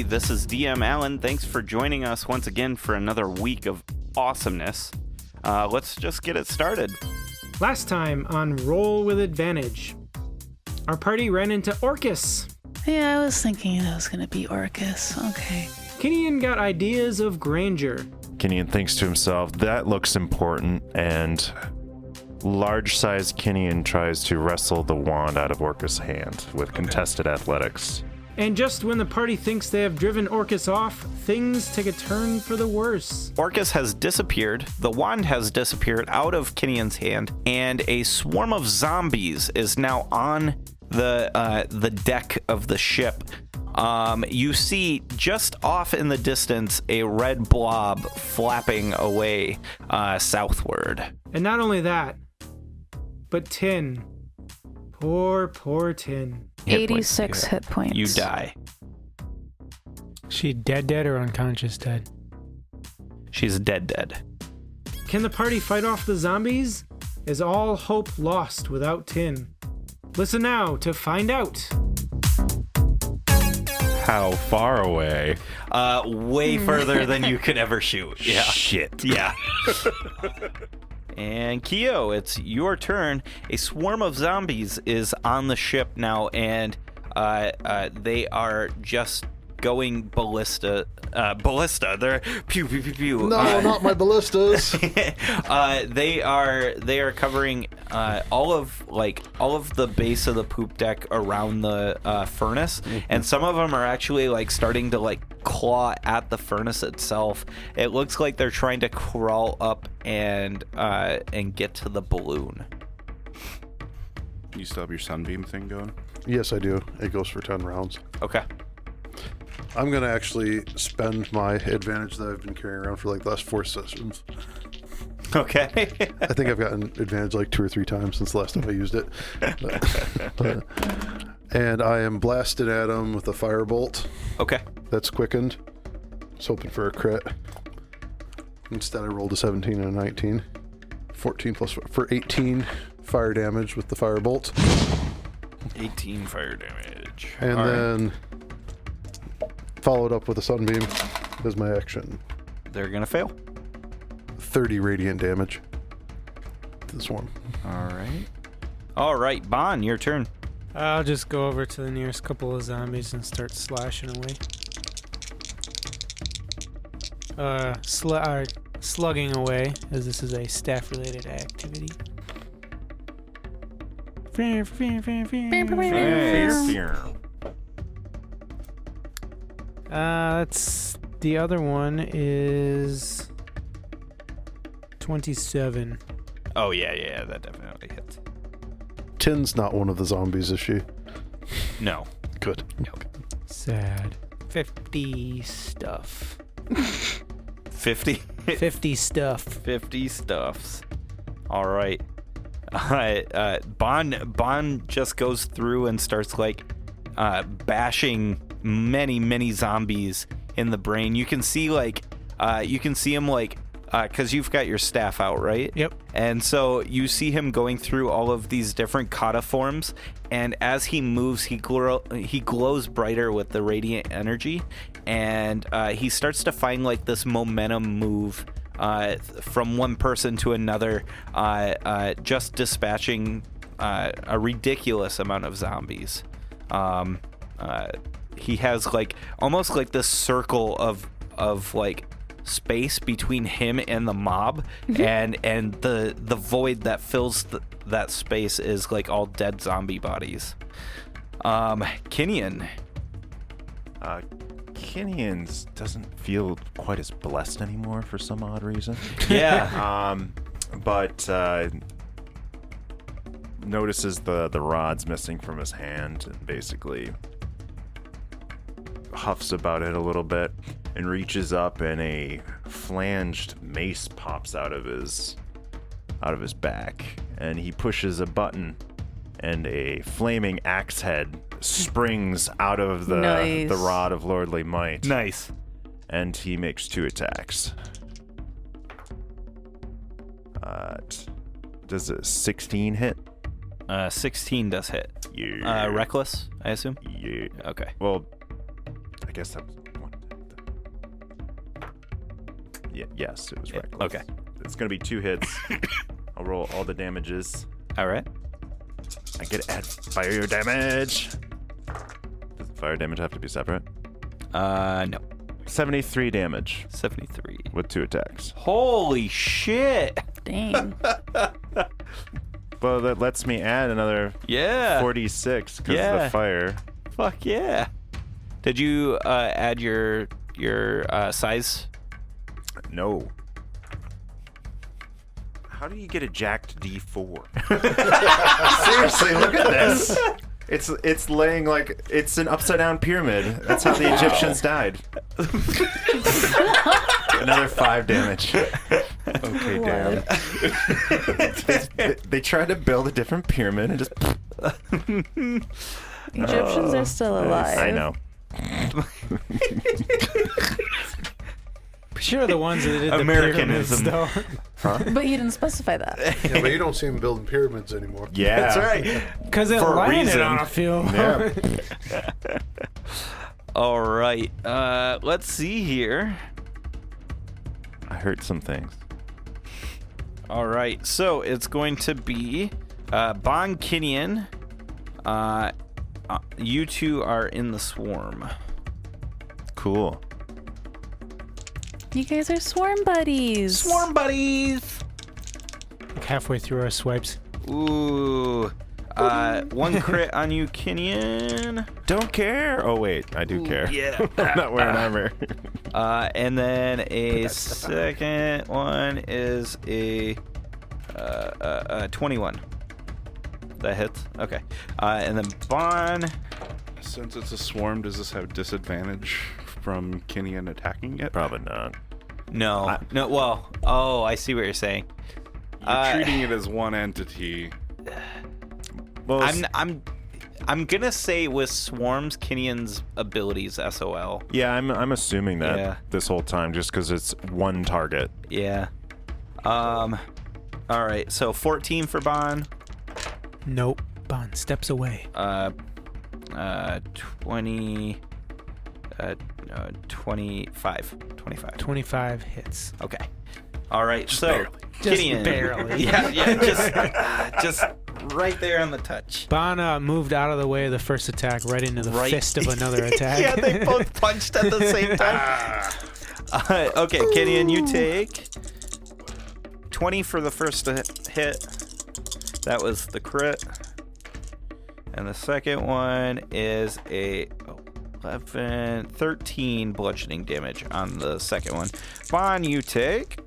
everybody. This is DM Allen. Thanks for joining us once again for another week of awesomeness. Let's just get it started. Last time on Roll with Advantage, our party ran into Orcus. Yeah, I was thinking it was going to be Orcus. Okay. Kinian got ideas of grandeur. Kinian thinks to himself, that looks important, and large-sized Kinian tries to wrestle the wand out of Orcus' hand with contested athletics. And just when the party thinks they have driven Orcus off, things take a turn for the worse. Orcus has disappeared, the wand has disappeared out of Kinian's hand, and a swarm of zombies is now on the deck of the ship. You see just off in the distance a red blob flapping away southward. And not only that, but Tin. Poor Tin. 86 hit points. You die. She dead or unconscious dead? She's dead. Can the party fight off the zombies? Is all hope lost without Tin? Listen now to find out. How far away? Way further than you could ever shoot. Yeah. Shit. Yeah. And Keo, it's your turn. A swarm of zombies is on the ship now, and they are just going ballista. They're pew pew pew pew. No, not my ballistas. They are covering all of the base of the poop deck around the furnace, and some of them are actually starting to claw at the furnace itself. It looks like they're trying to crawl up and get to the balloon. You still have your sunbeam thing going? Yes, I do. It goes for 10 rounds. Okay. I'm going to actually spend my advantage that I've been carrying around for the last 4 sessions. Okay. I think I've gotten advantage 2 or 3 times since the last time I used it. And I am blasted at him with a firebolt. Okay. That's quickened. Just hoping for a crit. Instead, I rolled a 17 and a 19. 14 plus 4 for 18 fire damage with the firebolt. 18 fire damage. And then followed up with a sunbeam as my action. They're going to fail. 30 radiant damage. This one. All right, Bon, your turn. I'll just go over to the nearest couple of zombies and start slashing away. Slugging away, as this is a staff-related activity. That's the other one is 27. Oh, yeah, that definitely hits. Tin's not one of the zombies, is she? No. Good. Nope. Sad. 50 stuff. 50? 50 stuff. 50 stuffs. All right. Bond just goes through and starts bashing many zombies in the brain. You can see him because you've got your staff out, right? Yep. And so you see him going through all of these different kata forms, and as he moves, he glows brighter with the radiant energy, and he starts to find this momentum move from one person to another, just dispatching a ridiculous amount of zombies. He has almost this circle of space between him and the mob, and the void that fills that space is all dead zombie bodies. Kinian. Kinian doesn't feel quite as blessed anymore for some odd reason. Yeah. But notices the rod's missing from his hand and basically huffs about it a little bit and reaches up, and a flanged mace pops out of his back, and he pushes a button, and a flaming axe head springs out of the rod of lordly might. Nice. And he makes 2 attacks. Does a 16 hit? 16 does hit. Yeah. Reckless, I assume? Yeah. Okay. Well, I guess that's Yes, it was reckless. Okay. It's gonna be 2 hits. I'll roll all the damages. All right. I get to add fire damage. Does the fire damage have to be separate? No. 73 damage 73. with 2 attacks. Holy shit. Dang. Well, that lets me add another Yeah. 46 because of Yeah. the fire. Fuck yeah. Did you add your size? No. How do you get a jacked D4? Seriously, look at this. It's laying like it's an upside down pyramid. That's how the Egyptians died. Another 5 damage. Okay, damn. They tried to build a different pyramid and just. Egyptians are still alive. I know. Sure, the ones that did the Americanism. pyramids, though. But you didn't specify that. Yeah, but you don't see them building pyramids anymore. Yeah, That's right. Because it For a landed reason. on a field. Yeah. All right. Let's see here. I heard some things. All right. So it's going to be Bon Kinian. You two are in the swarm. Cool. You guys are swarm buddies. Swarm buddies. Like halfway through our swipes. Ooh. 1 crit on you, Kinian. Don't care. Oh wait, I do care. Yeah. I'm not wearing armor. And then a second one is a 21. That hits. Okay. And then Bon. Since it's a swarm, does this have disadvantage from Kinian attacking it? Probably not. No. No. Well. Oh, I see what you're saying. You're treating it as one entity. Well, I'm gonna say with swarms, Kinian's abilities SOL. yeah, I'm assuming that Yeah. this whole time just because it's one target. Yeah. All right. So 14 for Bon. Nope. Bon steps away. 20. 25. 25. 25 hits. Okay. All right. So barely. Just Kinian. barely. Yeah. Just right there on the touch. Bon moved out of the way of the first attack right into the Right. fist of another attack. Yeah, they both punched at the same time. Okay, Kinian, you take 20 for the first hit. That was the crit. And the second one is a 13 bludgeoning damage on the second one. Bon, you take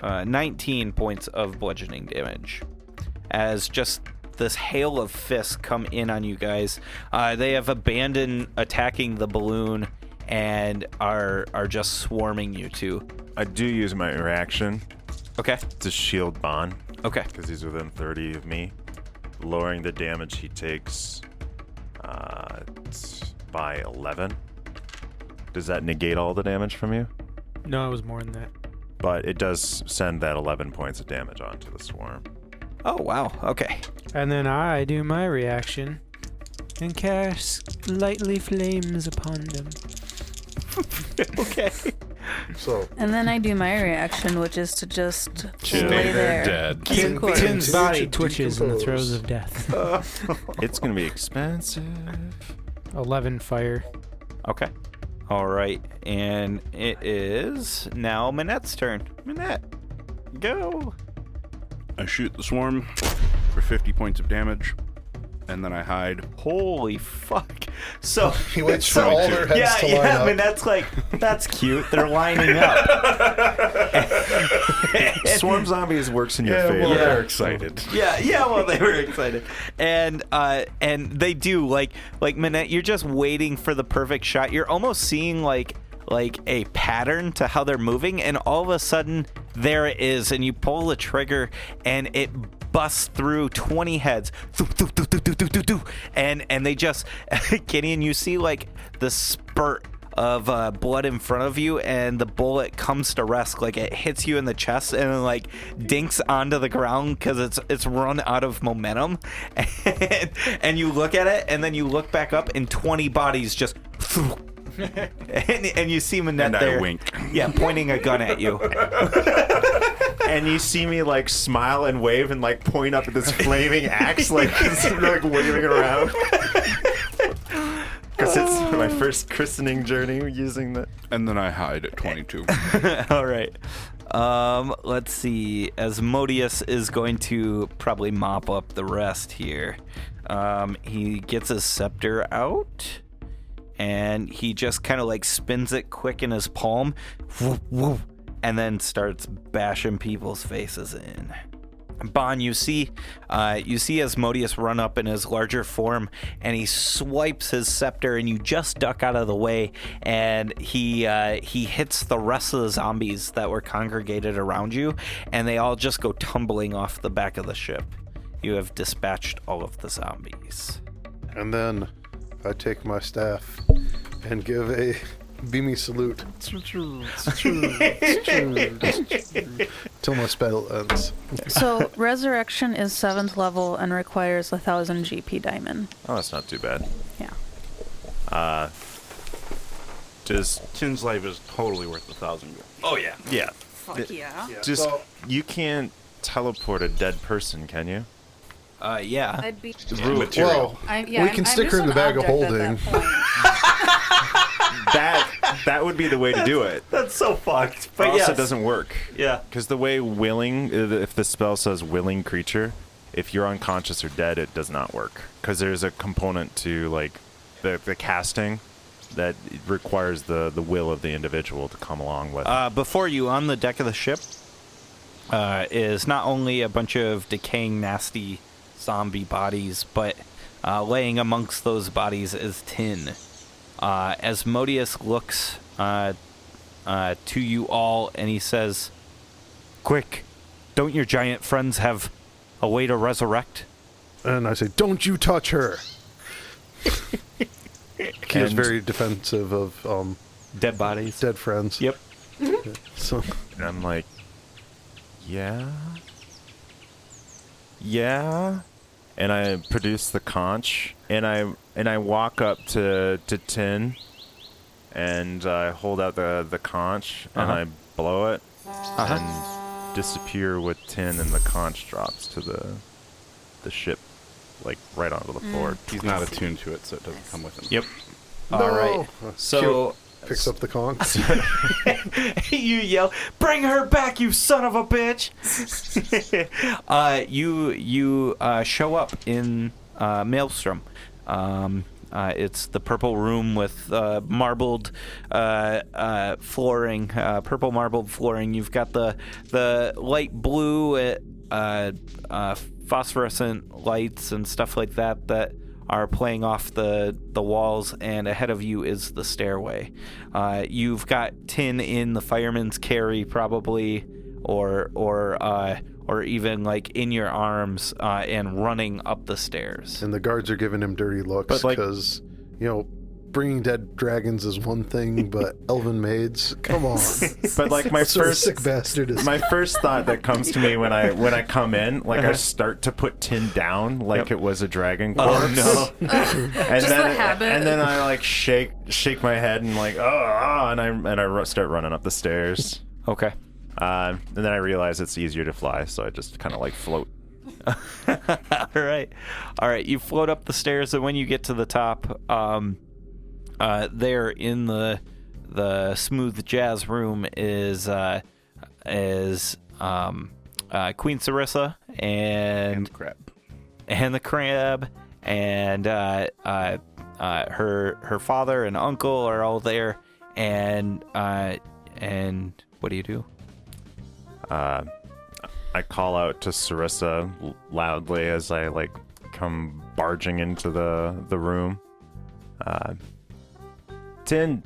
19 points of bludgeoning damage. As just this hail of fists come in on you guys. They have abandoned attacking the balloon and are just swarming you two. I do use my reaction Okay. to shield Bon Okay. because he's within 30 of me, lowering the damage he takes by 11. Does that negate all the damage from you? No, it was more than that. But it does send that 11 points of damage onto the swarm. Oh, wow. Okay. And then I do my reaction and cast lightly flames upon them. Okay. So, And then I do my reaction, which is to just Stay lay there there. dead. Tin's body to twitches in the throes decompose. of death. It's going to be expensive. 11 fire. Okay. All right. And it is now Manette's turn. Manette, go. I shoot the swarm for 50 points of damage, and then I hide. Holy fuck. So he waits for all their heads to line up. Manette's like, that's cute. They're lining up. Swarm zombies works in your favor. well, Yeah. they're excited. Yeah, well, they were excited, and they do like Manette. You're just waiting for the perfect shot. You're almost seeing like a pattern to how they're moving, and all of a sudden there it is, and you pull the trigger, and it busts through 20 heads, and they just Gideon, you see like the spurt of blood in front of you, and the bullet comes to rest, like it hits you in the chest and it, like dinks onto the ground because it's run out of momentum, and you look at it, and then you look back up and 20 bodies just and you see Manette And there. I wink. Yeah, pointing a gun at you. And you see me like smile and wave and like point up at this flaming axe, like waving around. Because it's my first christening journey using the. And then I hide at 22. All right. Let's see. Asmodeus is going to probably mop up the rest here. He gets his scepter out, and he just kind of like spins it quick in his palm, whoop, whoop, and then starts bashing people's faces in. Bon, you see Asmodeus run up in his larger form, and he swipes his scepter, and you just duck out of the way, and he hits the rest of the zombies that were congregated around you, and they all just go tumbling off the back of the ship. You have dispatched all of the zombies. And then I take my staff and give a beamy salute. Till my spell ends. So resurrection is 7th level and requires 1,000 GP diamond. Oh, that's not too bad. Yeah. Just Tin's life is totally worth 1,000 gold. Oh yeah. yeah. Fuck yeah. Just you can't teleport a dead person, can you? Yeah. I'd be. Well, we can stick her in the bag of holding. That would be the way to do it. That's so fucked. But But also yes. doesn't work. Yeah. Because the way willing, if the spell says willing creature, if you're unconscious or dead, it does not work. Because there's a component to like the casting that requires the will of the individual to come along with. Before you, on the deck of the ship, is not only a bunch of decaying, nasty zombie bodies, but laying amongst those bodies is Tin. Asmodeus looks to you all, and he says, "Quick, don't your giant friends have a way to resurrect?" And I say, don't you touch her. He is And- very defensive of Dead bodies. dead friends. Yep. So And I'm like, yeah? Yeah? And I produce the conch, and I walk up to Tin, and I hold out the conch, and I blow it, and disappear with Tin, and the conch drops to the ship, like right onto the floor. He's not attuned to it, so it doesn't come with him. Yep. All right. So picks up the conch. you yell, "Bring her back, you son of a bitch!" You show up in Maelstrom. It's the purple room with marbled flooring, purple marbled flooring. You've got the light blue phosphorescent lights and stuff like that are playing off the walls, and ahead of you is the stairway. You've got Tin in the fireman's carry, probably, or even like in your arms, and running up the stairs. And the guards are giving him dirty looks But, like- because, bringing dead dragons is one thing, but elven maids, come on. But like my What sort of first sick bastard is my first thought that comes to me when I come in, like I start to put Tin down like it was a dragon corpse. Oh no! And Just then the habit. and then I like shake my head and like and I start running up the stairs. Okay. And then I realize it's easier to fly, so I just kind of like float. All right. You float up the stairs, and when you get to the top, there in the smooth jazz room is Queen Sarissa and the crab and her father and uncle are all there, and what do you do? I call out to Sarissa loudly as I like come barging into the room. Tin,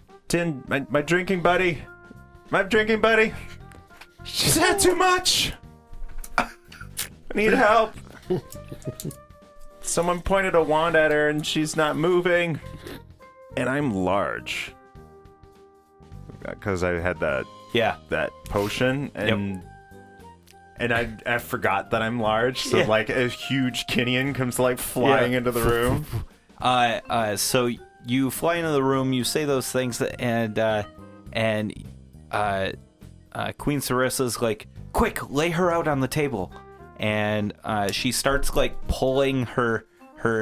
my drinking buddy, she's had too much. I need help. Someone pointed a wand at her and she's not moving. And I'm large. Because I had that potion and I forgot that I'm large, so like a huge Kinnian comes like flying into the room. So you fly into the room, you say those things, and Queen Sarissa's like, quick, lay her out on the table. And she starts like pulling her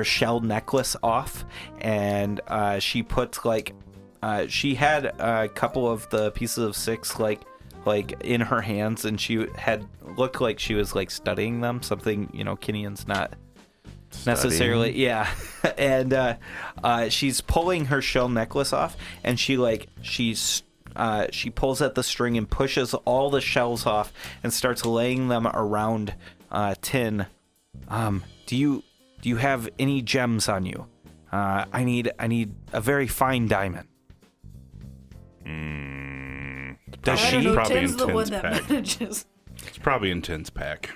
shell necklace off, and she puts like she had a couple of the pieces of 6 like in her hands, and she had looked like she was like studying them, something Kinian's not necessarily. Yeah. And she's pulling her shell necklace off, and she pulls at the string and pushes all the shells off and starts laying them around Tin. Do you have any gems on you? I need a very fine diamond. Does I don't she? know, Probably Tim's in the one Tin's that pack. manages. It's probably in Tin's pack.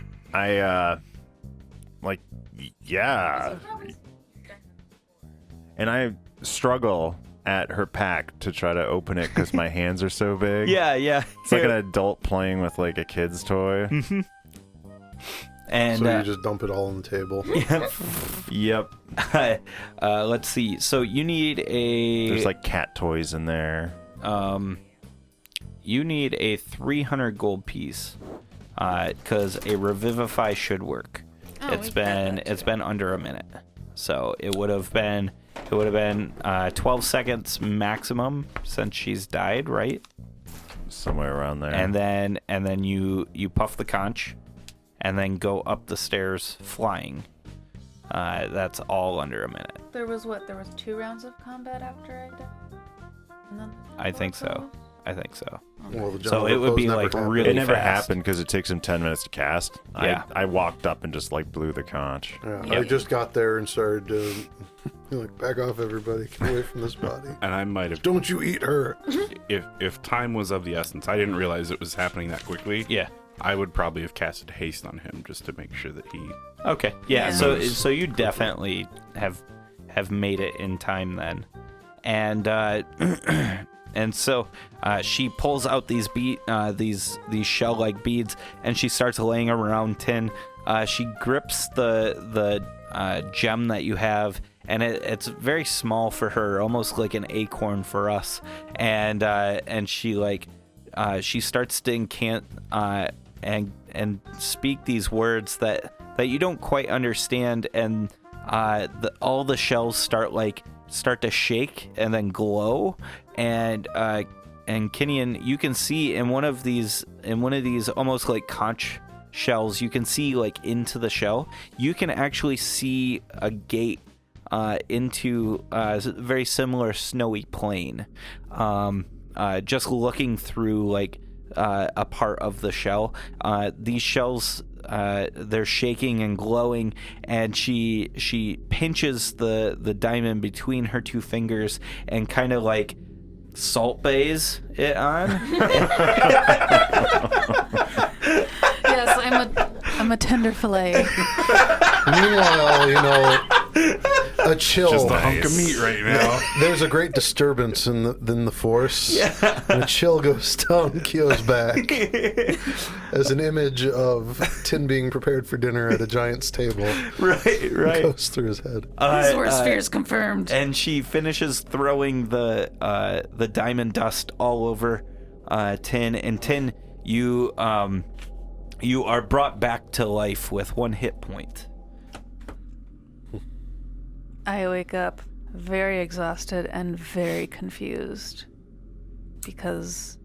Yeah. And I struggle at her pack to try to open it because my hands are so big. Yeah. It's like an adult playing with like a kid's toy. And So you just dump it all on the table. Yep. Let's see. So you need There's like cat toys in there. you need a 300 gold piece, because a revivify should work. Oh, it's we've got been that it's too. been under a minute, so it would have been 12 seconds maximum since she's died, right? Somewhere around there. And then you puff the conch, and then go up the stairs flying. That's all under a minute. There was 2 rounds of combat after I died? And then I think so. Well, the So general it would be repose never like happened. really it never fast. happened because it takes him 10 minutes to cast. Yeah. I walked up and just like blew the conch. Yeah, Yep. I just got there and started doing. Like, back off, everybody! Get away from this body! And I might have, Don't you eat her! if time was of the essence, I didn't realize it was happening that quickly. Yeah. I would probably have casted haste on him just to make sure that he. Okay. Yeah. Yeah. So you definitely have made it in time then, and and so she pulls out these these shell-like beads, and she starts laying around Tin. She grips the gem that you have, and it's very small for her, almost like an acorn for us. And she she starts to and speak these words that you don't quite understand, and all the shells start to shake and then glow, and Kinian, you can see in one of these almost like conch shells, you can see like into the shell. You can actually see a gate into a very similar snowy plain, just looking through like a part of the shell. These shells, they're shaking and glowing, and she pinches the diamond between her 2 fingers and kind of like salt bays it on. Yes, I'm a tender fillet. Meanwhile, a chill. Just a hunk of meat right now. There's a great disturbance in the force. Yeah. And a chill goes down Kyo's back as an image of Tin being prepared for dinner at a giant's table right. goes through his head. His worst fears confirmed. And she finishes throwing the diamond dust all over Tin. And Tin, you are brought back to life with 1 hit point. I wake up very exhausted and very confused because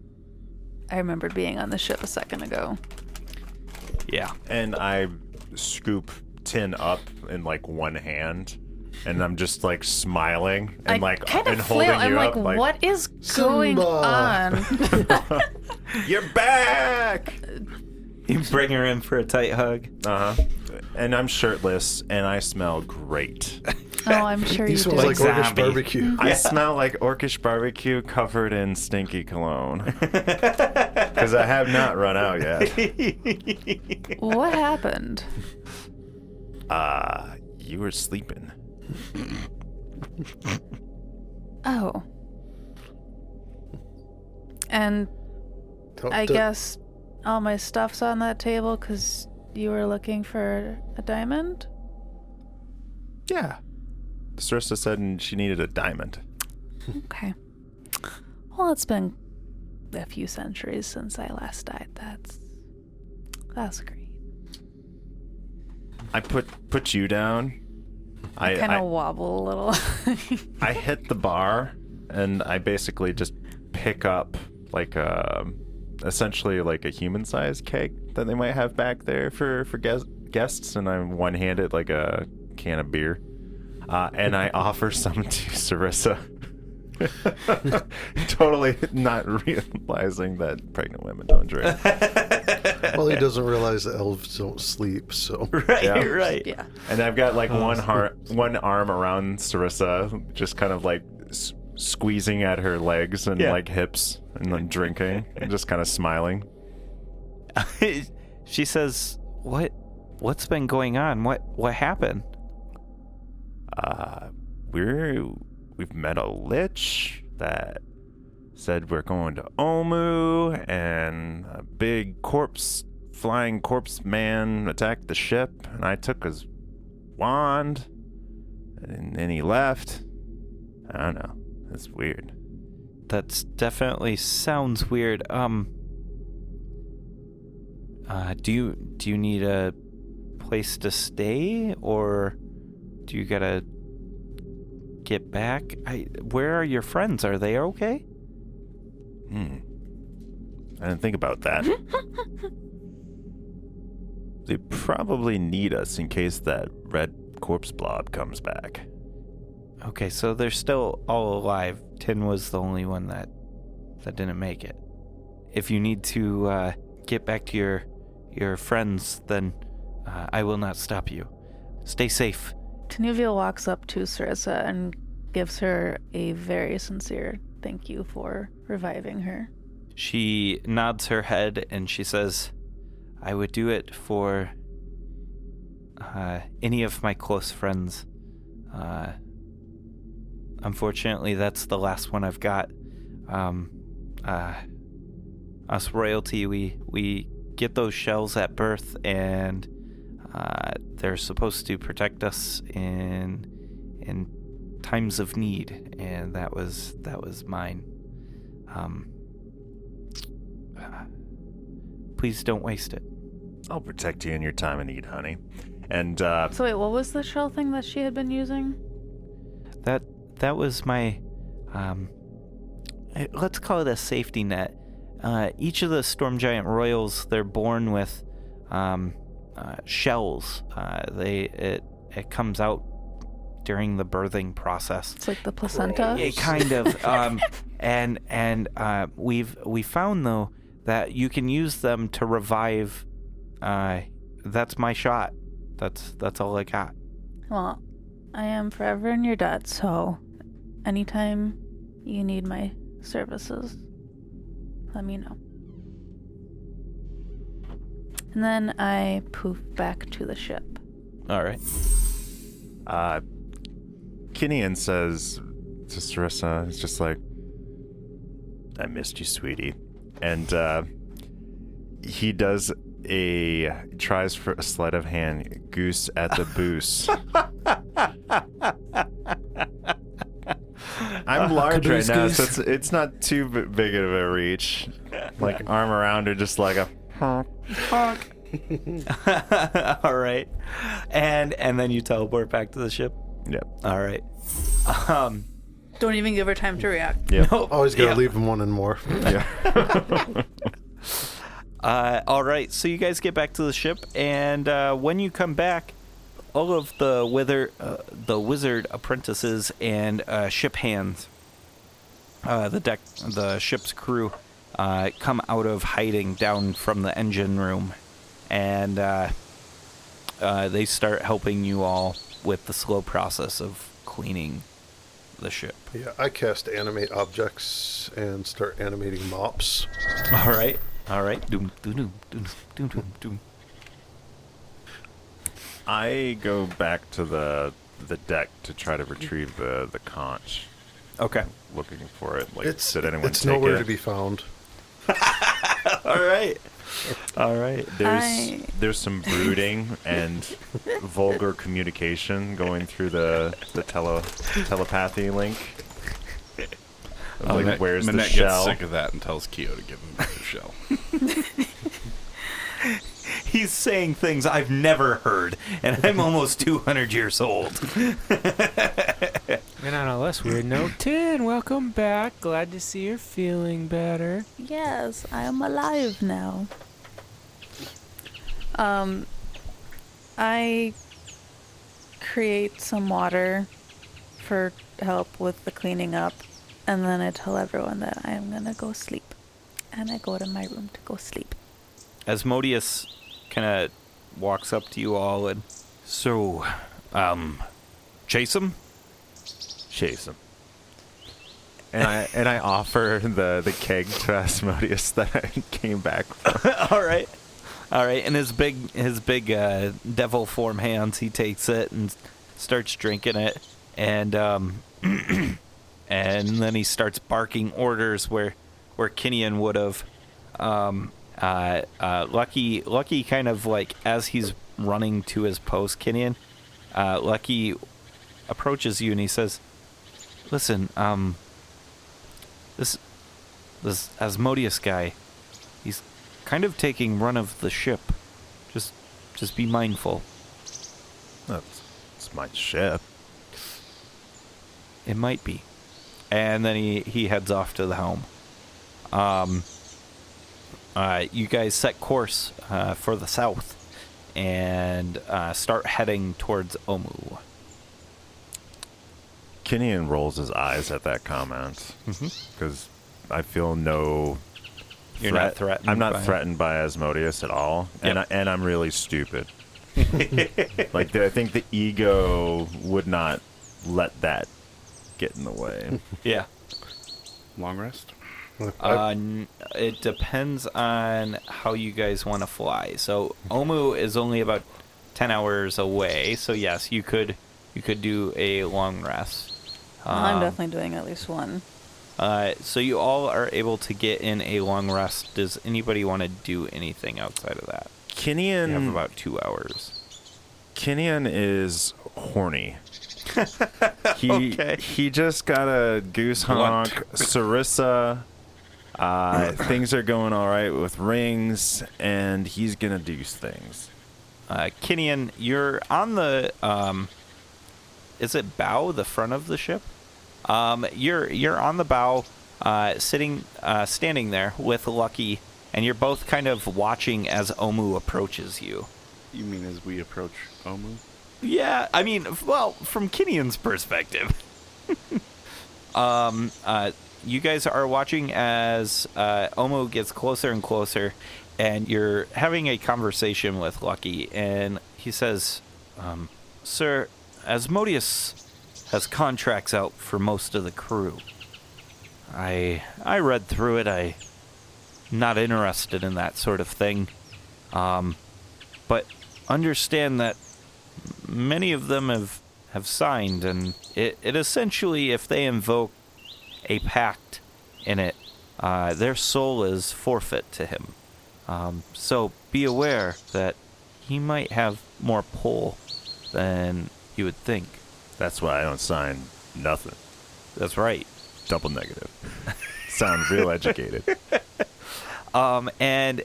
I remembered being on the ship a second ago. Yeah. And I scoop Tin up in like one hand, and I'm just like smiling and I like kind and of holding flail. I'm you like, up like, what is going on? you're back. You bring her in for a tight hug. And I'm shirtless and I smell great. Oh, I'm sure He you smells do. like Orcish zombie. barbecue. I smell like orcish barbecue covered in stinky cologne. Because I have not run out yet. What happened? You were sleeping. Oh. And I guess all my stuff's on that table because you were looking for a diamond? Yeah. Sarissa said she needed a diamond. Okay. Well, it's been a few centuries since I last died. That's great. I put you down. I kind of wobble a little. I hit the bar, and I basically just pick up like essentially like a human-sized cake that they might have back there for guests, and I one-handed like a can of beer, and I offer some to Sarissa. Totally not realizing that pregnant women don't drink. Well, he doesn't realize that elves don't sleep, so. Right. Yeah. And I've got like one arm around Sarissa, just kind of like squeezing at her legs and like hips, and then drinking, and just kind of smiling. She says, "What's been going on? What happened?" We've met a lich that said we're going to Omu, and a big flying corpse man attacked the ship, and I took his wand, and then he left. I don't know. It's weird. That's definitely sounds weird. Do you need a place to stay, or do you gotta get back? Where are your friends? Are they okay? I didn't think about that. They probably need us in case that red corpse blob comes back. Okay, so they're still all alive. Tin was the only one that didn't make it. If you need to get back to your friends, then I will not stop you. Stay safe. Tenuvial walks up to Sarissa and gives her a very sincere thank you for reviving her. She nods her head and she says, "I would do it for any of my close friends. Unfortunately, that's the last one I've got. Us royalty, we get those shells at birth, and they're supposed to protect us in times of need, and that was mine. Please don't waste it." I'll protect you in your time of need, honey. And So wait, what was the shell thing that she had been using? That was my, let's call it a safety net. Each of the Storm Giant Royals, they're born with shells. It comes out during the birthing process. It's like the placenta. It kind of. And we found though that you can use them to revive. That's my shot. That's all I got. Well, I am forever in your debt, so anytime you need my services, let me know. And then I poof back to the ship. All right. Kinian says to Sarissa, it's just like, "I missed you, sweetie." And he tries for a sleight of hand goose at the boost. I'm large right now, so it's not too big of a reach. Like arm around her, just like a honk. All right. And then you teleport back to the ship. Yep. All right. Don't even give her time to react. Yeah. Nope. Always gotta leave him wanting more. Yeah. All right. So you guys get back to the ship, and when you come back, all of the wizard apprentices and ship hands, the ship's crew, come out of hiding down from the engine room, and they start helping you all with the slow process of cleaning the ship. Yeah, I cast animate objects and start animating mops. All right. Doom, doom, doom, doom, doom, doom, doom. I go back to the deck to try to retrieve the conch. Okay. Looking for it. Like, It's did anyone it's take nowhere it? to be found. All right. There's some brooding and vulgar communication going through the telepathy link. Like, where's the Manette shell? gets sick of that and tells Keo to give him back the shell. He's saying things I've never heard, and I'm almost 200 years old. And on a less weird note, Tin, welcome back. Glad to see you're feeling better. Yes, I am alive now. I create some water for help with the cleaning up, and then I tell everyone that I am gonna go sleep. And I go to my room to go sleep. Asmodeus kind of walks up to you all and, so, chase him? Chase him. And I offer the keg to Asmodeus that I came back from. All right. And his big devil form hands, he takes it and starts drinking it, and and then he starts barking orders where Kinian would have. Lucky kind of like as he's running to his post, Kinian, Lucky approaches you and he says, "Listen, this Asmodeus guy, he's kind of taking run of the ship. Just be mindful." It's my ship. It might be. And then he heads off to the helm. You guys set course for the south and start heading towards Omu. Kinian rolls his eyes at that comment because I feel no. You're not threatened. I'm not by threatened by Asmodeus at all, Yep. and I'm really stupid. Like I think the ego would not let that get in the way. Yeah. Long rest? It depends on how you guys want to fly. So Omu is only about 10 hours away. So yes, you could do a long rest. I'm definitely doing at least one. So you all are able to get in a long rest. Does anybody want to do anything outside of that? You have Kinian about 2 hours. Kinian is horny. Okay. He just got a goose honk. Sarissa. Things are going all right with rings, and he's gonna do things. Kinian, you're on the is it bow, the front of the ship? You're on the bow, standing there with Lucky, and you're both kind of watching as Omu approaches you. You mean as we approach Omu? Yeah, I mean, well, from Kinian's perspective. You guys are watching as Omu gets closer and closer, and you're having a conversation with Lucky, and he says, Sir, Asmodeus has contracts out for most of the crew. I read through it. I'm not interested in that sort of thing. But understand that many of them have signed, and it essentially, if they invoke a pact in it, their soul is forfeit to him. So be aware that he might have more pull than you would think. That's why I don't sign nothing. That's right. Double negative. Sound real educated. And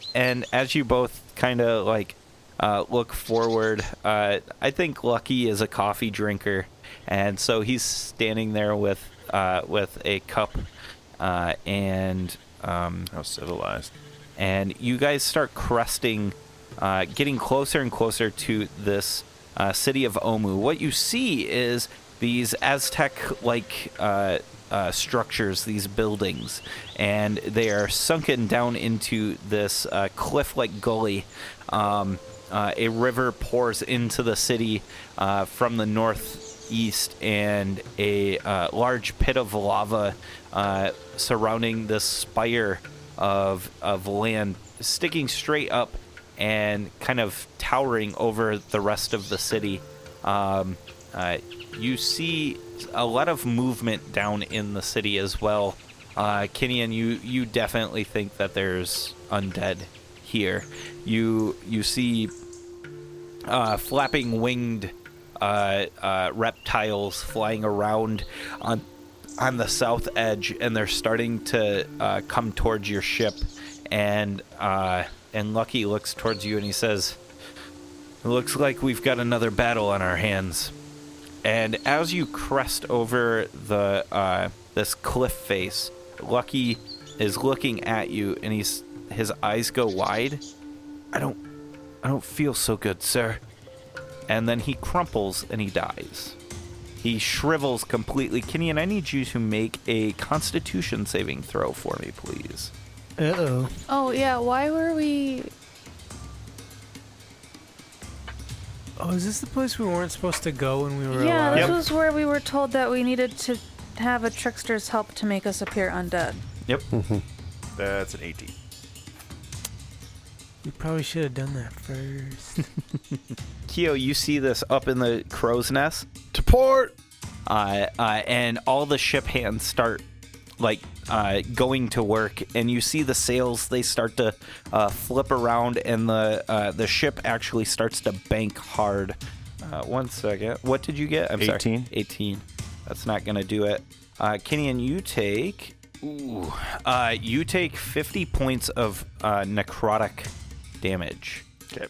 as you both kind of like look forward, I think Lucky is a coffee drinker, and so he's standing there with a cup, and How civilized. and you guys start cresting, getting closer and closer to this city of Omu. What you see is these Aztec-like structures, these buildings, and they are sunken down into this cliff-like gully. A river pours into the city from the northeast, and a large pit of lava surrounding this spire of land, sticking straight up and kind of towering over the rest of the city. You see a lot of movement down in the city as well. Kinian, you definitely think that there's undead here. You see flapping winged reptiles flying around on on the south edge, and they're starting to come towards your ship. And Lucky looks towards you and he says, "It looks like we've got another battle on our hands." And as you crest over the this cliff face, Lucky is looking at you, and his eyes go wide. I don't feel so good, sir." And then he crumples and he dies. He shrivels completely. Kenyon, I need you to make a Constitution saving throw for me, please. Uh-oh. Oh, yeah, why were we... Oh, is this the place we weren't supposed to go when we were Yeah, alive? this was where we were told that we needed to have a trickster's help to make us appear undead. Yep. That's an 18. We probably should have done that first. Keo, you see this up in the crow's nest, To port! and all the ship hands start going to work, and you see the sails, they start to flip around, and the ship actually starts to bank hard. 1 second. What did you get? I'm 18. sorry. 18. That's not gonna do it. Kenyon, you take 50 points of necrotic damage. Okay.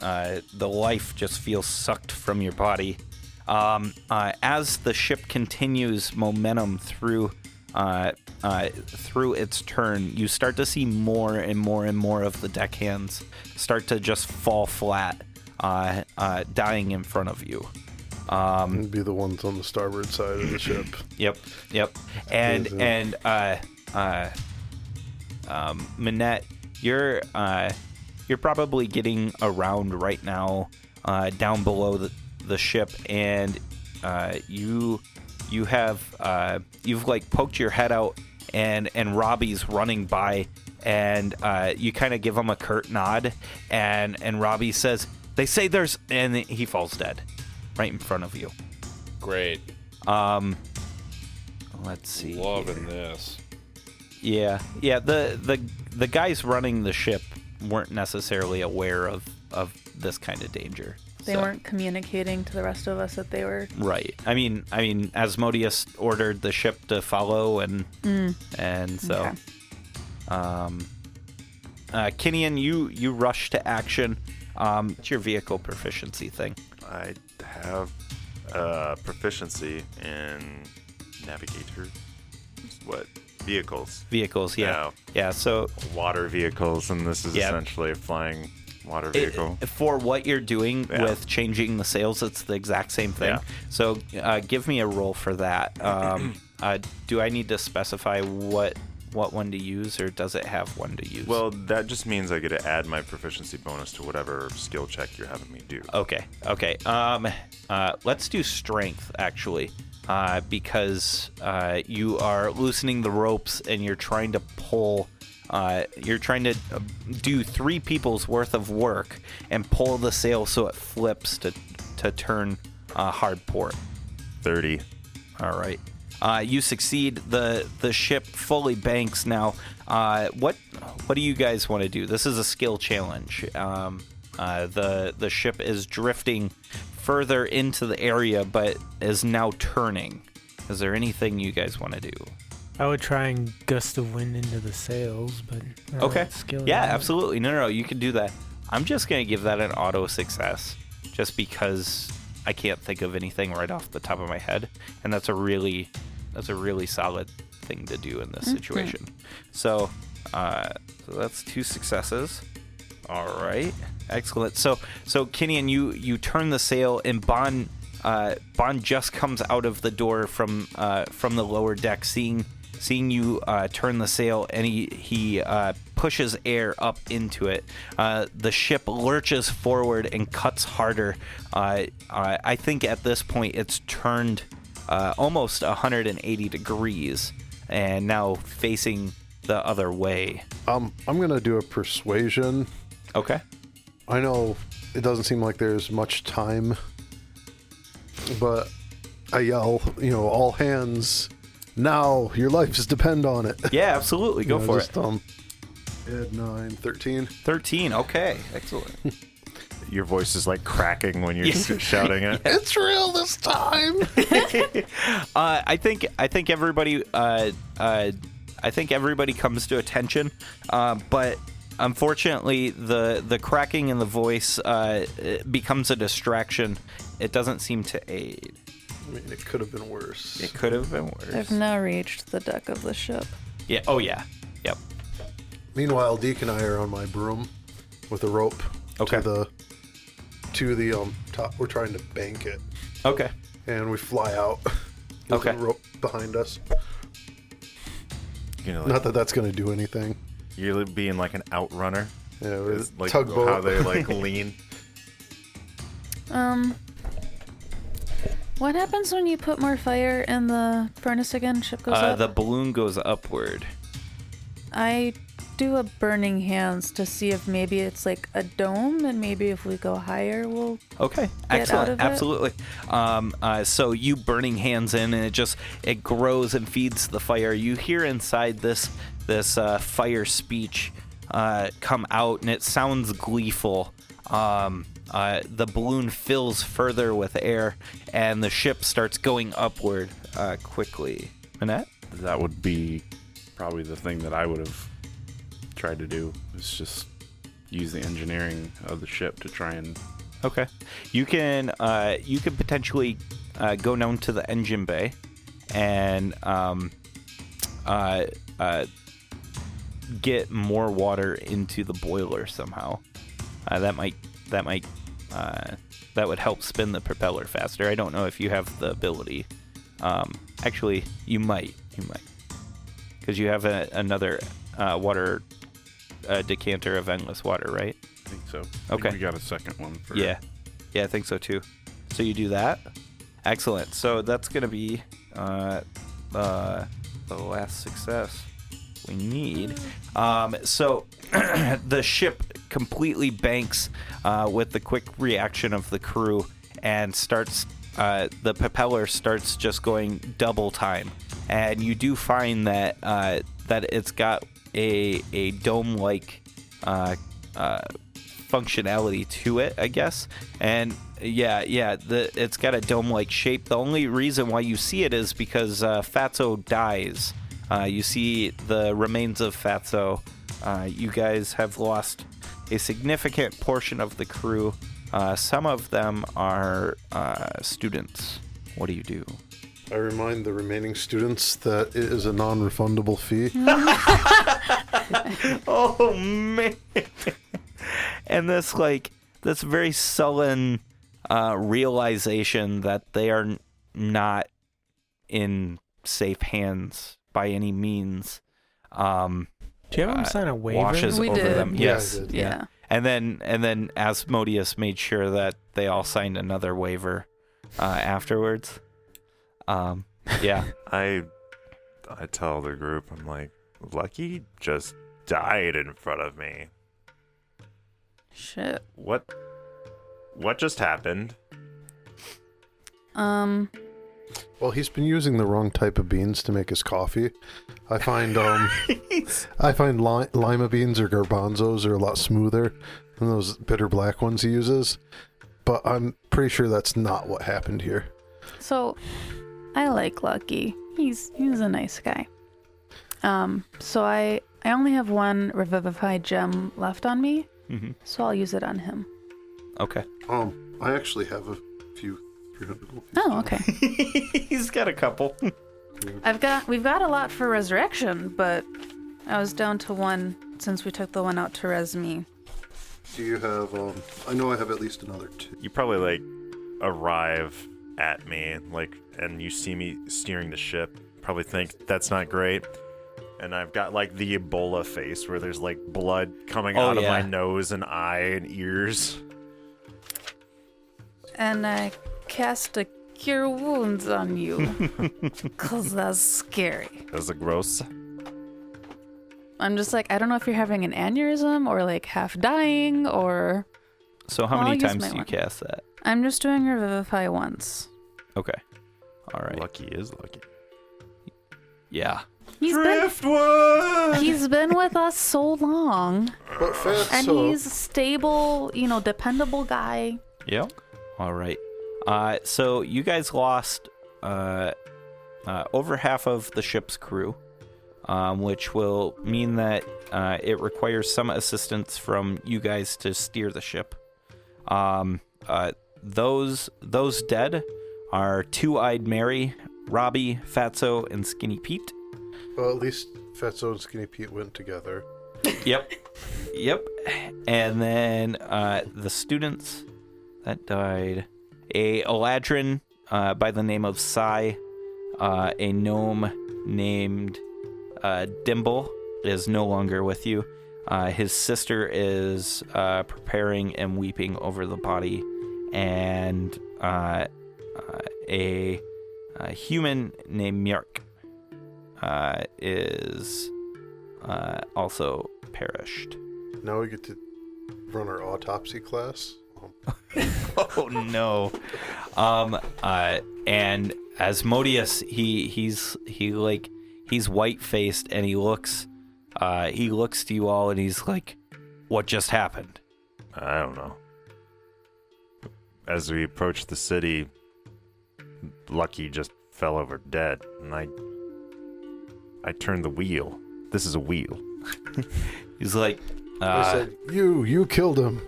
The life just feels sucked from your body. As the ship continues momentum through its turn, you start to see more and more and more of the deckhands start to just fall flat, dying in front of you. It'd be the ones on the starboard side of the ship. Yep. And Minette, you're probably getting around right now, down below the ship, and you've poked your head out, and Robbie's running by, and you kind of give him a curt nod, and Robbie says, "They say there's," and he falls dead right in front of you. Great. Let's see. Loving this. Yeah. The guys running the ship weren't necessarily aware of this kind of danger. They weren't communicating to the rest of us that they were... Right. I mean, Asmodeus ordered the ship to follow, and so, Okay. Kenyon, you rush to action. It's your vehicle proficiency thing. I have proficiency in navigator. What? Vehicles. Vehicles, yeah. Yeah. So Water vehicles, and this is essentially a flying water vehicle. For what you're doing with changing the sails, it's the exact same thing. Yeah. So give me a roll for that. Do I need to specify what one to use, or does it have one to use? Well, that just means I get to add my proficiency bonus to whatever skill check you're having me do. Okay. Let's do strength, actually, because you are loosening the ropes and you're trying to pull. You're trying to do 3 people's worth of work and pull the sail so it flips to turn hard port. 30. All right. You succeed. The ship fully banks now. What do you guys want to do? This is a skill challenge. The ship is drifting further into the area, but is now turning. Is there anything you guys want to do? I would try and gust of wind into the sails, but I don't Okay. have skill Yeah, in it. absolutely. No, you can do that. I'm just gonna give that an auto success, just because I can't think of anything right off the top of my head, and that's a really solid thing to do in this situation. So that's 2 successes. All right, excellent. So Kenyon, you turn the sail, and Bond just comes out of the door from the lower deck, seeing you turn the sail, and he pushes air up into it. The ship lurches forward and cuts harder. I think at this point it's turned almost 180 degrees and now facing the other way. I'm gonna do a persuasion. Okay. I know it doesn't seem like there's much time, but I yell, all hands now, your lives depend on it. Yeah, absolutely. Go for it. Add 9, 13. 13. Okay, excellent. Your voice is like cracking when you're shouting it. It's real this time. I think everybody comes to attention, but unfortunately the cracking in the voice becomes a distraction. It doesn't seem to aid. I mean, it could have been worse. It could have been worse. I've now reached the deck of the ship. Yeah. Oh yeah. Yep. Meanwhile, Deke and I are on my broom with a rope Okay. to the top. We're trying to bank it, Okay. and we fly out with Okay. the rope behind us. You know, like, Not that that's going to do anything. you're being like an outrunner. Yeah, It's like tugboat. how they like lean. What happens when you put more fire in the furnace again? Ship goes up? The balloon goes upward. I do a burning hands to see if maybe it's like a dome, and maybe if we go higher, we'll... Okay, Get out of excellent, it? absolutely. So you burning hands in, and it grows and feeds the fire. You hear inside this fire speech come out, and it sounds gleeful. The balloon fills further with air, and the ship starts going upward quickly. Annette? That would be probably the thing that I would have tried to do, is just use the engineering of the ship to try and... Okay. You can potentially go down to the engine bay and get more water into the boiler somehow. That would help spin the propeller faster. I don't know if you have the ability. Actually, you might, because you have another water decanter of endless water, right? I think so. Okay. We got a second one for... Yeah, I think so too. So you do that. Excellent. So that's gonna be the last success we need. So the ship completely banks with the quick reaction of the crew and starts. The propeller starts just going double time, and you do find that it's got a dome-like functionality to it, I guess. And it's got a dome-like shape. The only reason why you see it is because Fatso dies. You see the remains of Fatso. You guys have lost a significant portion of the crew. Some of them are students. What do you do? I remind the remaining students that it is a non-refundable fee. Oh man! And this very sullen realization that they are not in safe hands by any means. Do you have them sign a waiver? Washes We over did. them. Yeah, Yes. I did. Yeah. And then Asmodeus made sure that they all signed another waiver afterwards. Yeah. I tell the group, I'm like, Lucky just died in front of me. Shit. What just happened? Well, he's been using the wrong type of beans to make his coffee. I find lima beans or garbanzos are a lot smoother than those bitter black ones he uses. But I'm pretty sure that's not what happened here. So, I like Lucky. He's a nice guy. So I only have one Revivified gem left on me, so I'll use it on him. Okay. I actually have a few 300 gold pieces. Oh, okay. He's got a couple. We've got a lot for resurrection, but I was down to one since we took the one out to res me. Do you have, I know I have at least another 2. You probably like arrive at me, like, and you see me steering the ship. Probably think that's not great. And I've got like the Ebola face where there's like blood coming out of my nose and eye and ears. And I cast a Cure Wounds on you. Because that's scary. That's a gross. I'm just like, I don't know if you're having an aneurysm or like half dying or... So how I'll many use times my do you one. cast that? I'm just doing Revivify once. Okay. All right. Lucky is lucky. Yeah. He's been with us so long. But But Fatso, And he's a stable, dependable guy. Yep. All right. So you guys lost over half of the ship's crew, which will mean that it requires some assistance from you guys to steer the ship. Those dead are Two-Eyed Mary, Robbie, Fatso, and Skinny Pete. well, at least Fatso and Skinny Pete went together. Yep. And then the students that died, a Eladrin by the name of Sai, a gnome named Dimble is no longer with you. His sister is preparing and weeping over the body, and a human named Mjörk is also perished. Now we get to run our autopsy class. Oh no. And Asmodeus, he's white faced, and he looks to you all and he's like, what just happened? I don't know. As we approached the city, Lucky just fell over dead, and I turned the wheel. This is a wheel. He's like, I said, you killed him.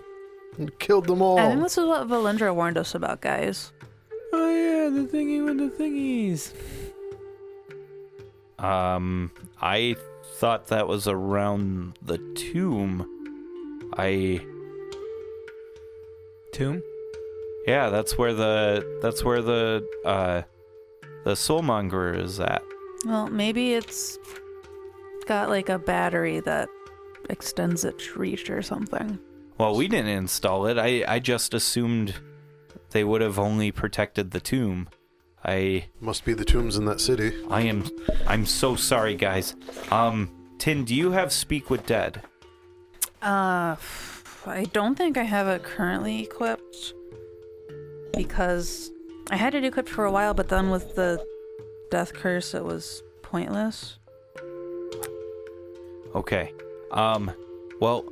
You killed them all. I think this is what Valindra warned us about, guys. Oh yeah, the thingy with the thingies. I thought that was around the tomb. Tomb? Yeah, that's where the soulmonger is at. Well, maybe it's got like a battery that extends its reach or something. Well, we didn't install it. I just assumed they would have only protected the tomb. Must be the tombs in that city. I'm so sorry, guys. Tin, do you have Speak with Dead? I don't think I have it currently equipped because I had it equipped for a while, but then with the death curse, it was pointless. Okay. Well,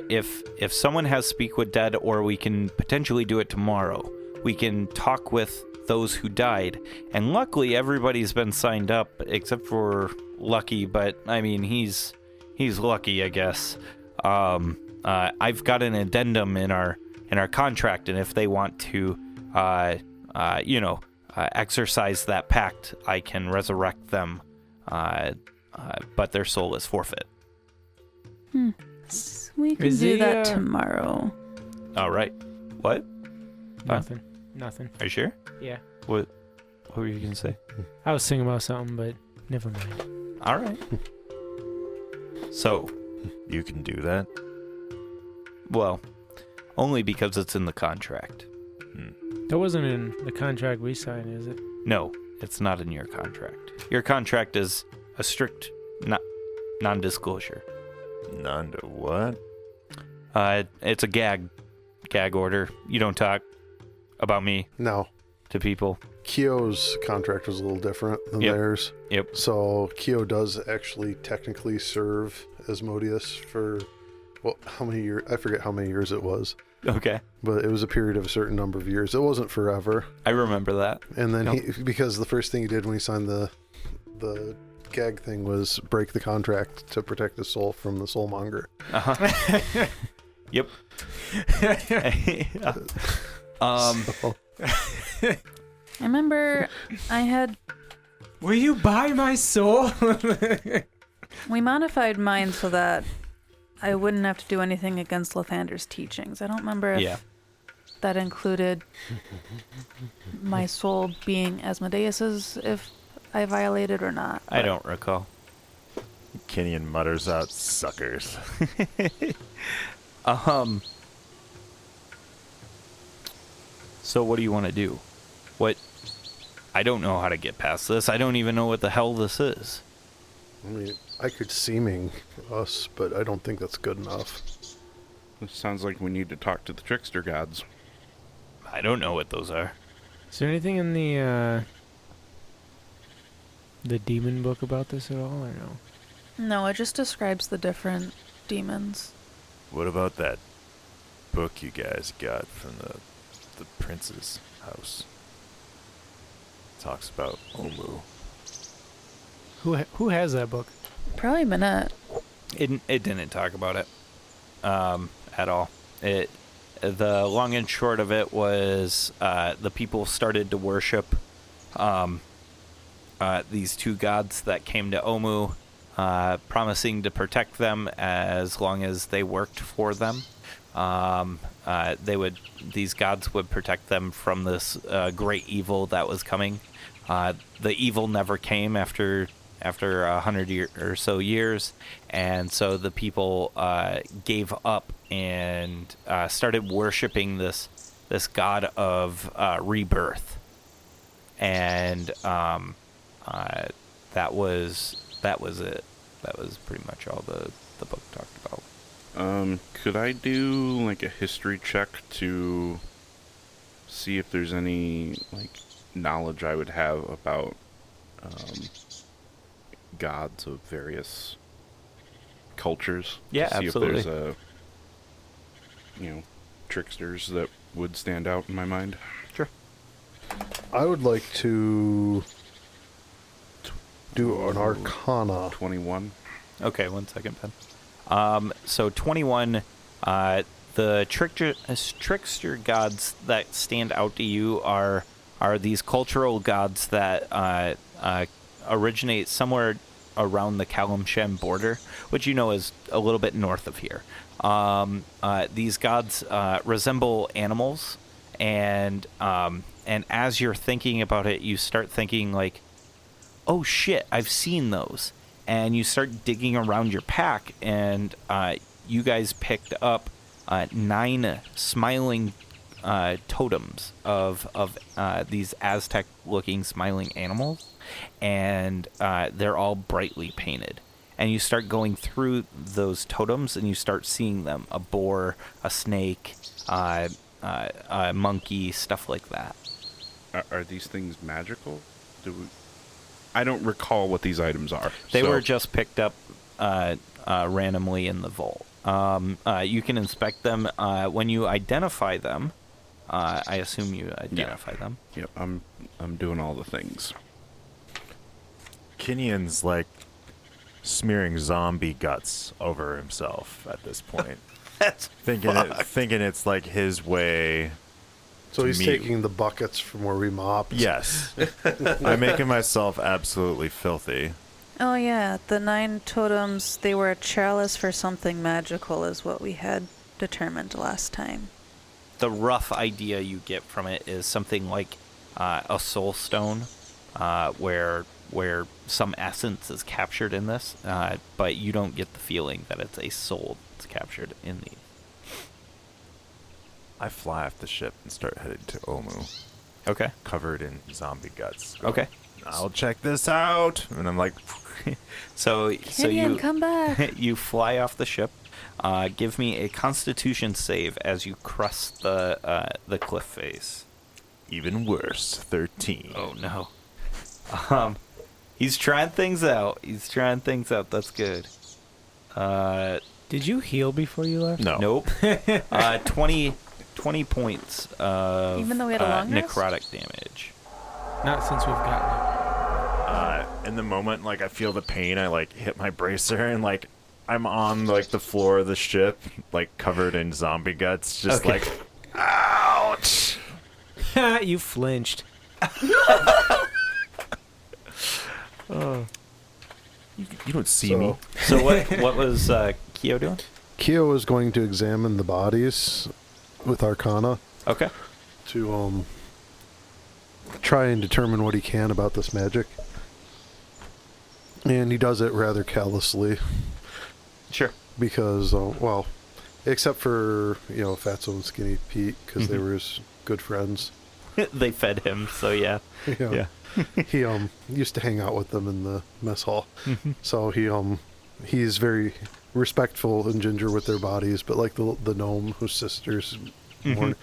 if someone has Speak with Dead, or we can potentially do it tomorrow, we can talk with those who died. And luckily, everybody's been signed up except for Lucky. But I mean, he's lucky, I guess. I've got an addendum in our contract, and if they want to, exercise that pact, I can resurrect them. But their soul is forfeit. We can Is do he, that tomorrow. All right. What? Nothing. Are you sure? Yeah. What were you gonna say? I was thinking about something, but never mind. All right. So, You can do that? well, only because it's in the contract. That wasn't in the contract we signed, is it? No, it's not in your contract. Your contract is a strict non-disclosure. None to what? It's a gag order. You don't talk about me No. to people. Kyo's contract was a little different than Yep. theirs. Yep. So Kyo does actually technically serve Asmodeus for, well, how many years? I forget how many years it was, Okay. but it was a period of a certain number of years. It wasn't forever. I remember that. And then Yep. because the first thing he did when he signed the gag thing was break the contract to protect his soul from the soulmonger. Uh-huh. Yep. So, I remember I had Will you buy my soul? we modified mine so that I wouldn't have to do anything against Lathander's teachings. I don't remember if Yeah. that included my soul being Asmodeus's if I violated or not. I don't recall. Kenyon mutters out, suckers. So what do you want to do? What? I don't know how to get past this. I don't even know what the hell this is. I mean, I could seeming us, but I don't think that's good enough. It sounds like we need to talk to the trickster gods. I don't know what those are. Is there anything in the demon book about this at all, or no? No, it just describes the different demons. What about that book you guys got from the prince's house? Talks about Omu. Who has that book? Probably Minette. It didn't talk about it at all. The long and short of it was the people started to worship these two gods that came to Omu, promising to protect them as long as they worked for them. These gods would protect them from this great evil that was coming. The evil never came after 100 or so years, and so the people gave up and started worshiping this god of rebirth, and that was it. That was pretty much all the book talked about. Could I do like a history check to see if there's any like knowledge I would have about gods of various cultures? Yeah, to see absolutely. if there's tricksters that would stand out in my mind. Sure. I would like to do an Arcana. 21. Okay, 1 second, Ben. So 21, the trickster gods that stand out to you are these cultural gods that originate somewhere around the Kalimshan border, which you know is a little bit north of here. These gods resemble animals, and as you're thinking about it, you start thinking like, oh shit, I've seen those. And you start digging around your pack, and you guys picked up 9 smiling totems of these Aztec-looking smiling animals, and they're all brightly painted. And you start going through those totems, and you start seeing them: a boar, a snake, a monkey, stuff like that. Are these things magical? I don't recall what these items are. They were just picked up randomly in the vault. You can inspect them when you identify them. I assume you identify them. Yep, I'm doing all the things. Kenyan's like smearing zombie guts over himself at this point. That's thinking it's like his way. So to he's meet. taking the buckets from where we mopped. Yes. I'm making myself absolutely filthy. Oh yeah, the 9 totems, they were a chalice for something magical is what we had determined last time. the rough idea you get from it is something like a soul stone, where some essence is captured in this, but you don't get the feeling that it's a soul that's captured in these. I fly off the ship and start headed to Omu, Okay. covered in zombie guts. Okay. I'll check this out. And I'm like, So Kenyon, you come back. you fly off the ship. Give me a Constitution save as you crest the cliff face. even worse, 13. Oh no. He's trying things out. That's good. Did you heal before you left? No. Nope. 20 points of Even though we had a long rest? necrotic damage. Not since we've gotten it. In the moment, like, I feel the pain. I, like, hit my bracer and, like, I'm on, like, the floor of the ship, like, covered in zombie guts. Just, Okay. like, ouch! You flinched. You don't see me. So what was Kyo doing? Kyo is going to examine the bodies with Arcana Okay. to try and determine what he can about this magic. And he does it rather callously Sure. because, well, except for, Fatso and Skinny Pete, because they were his good friends. They fed him, so yeah. Yeah. He used to hang out with them in the mess hall. So he's very respectful and ginger with their bodies, but like the gnome whose sister's born,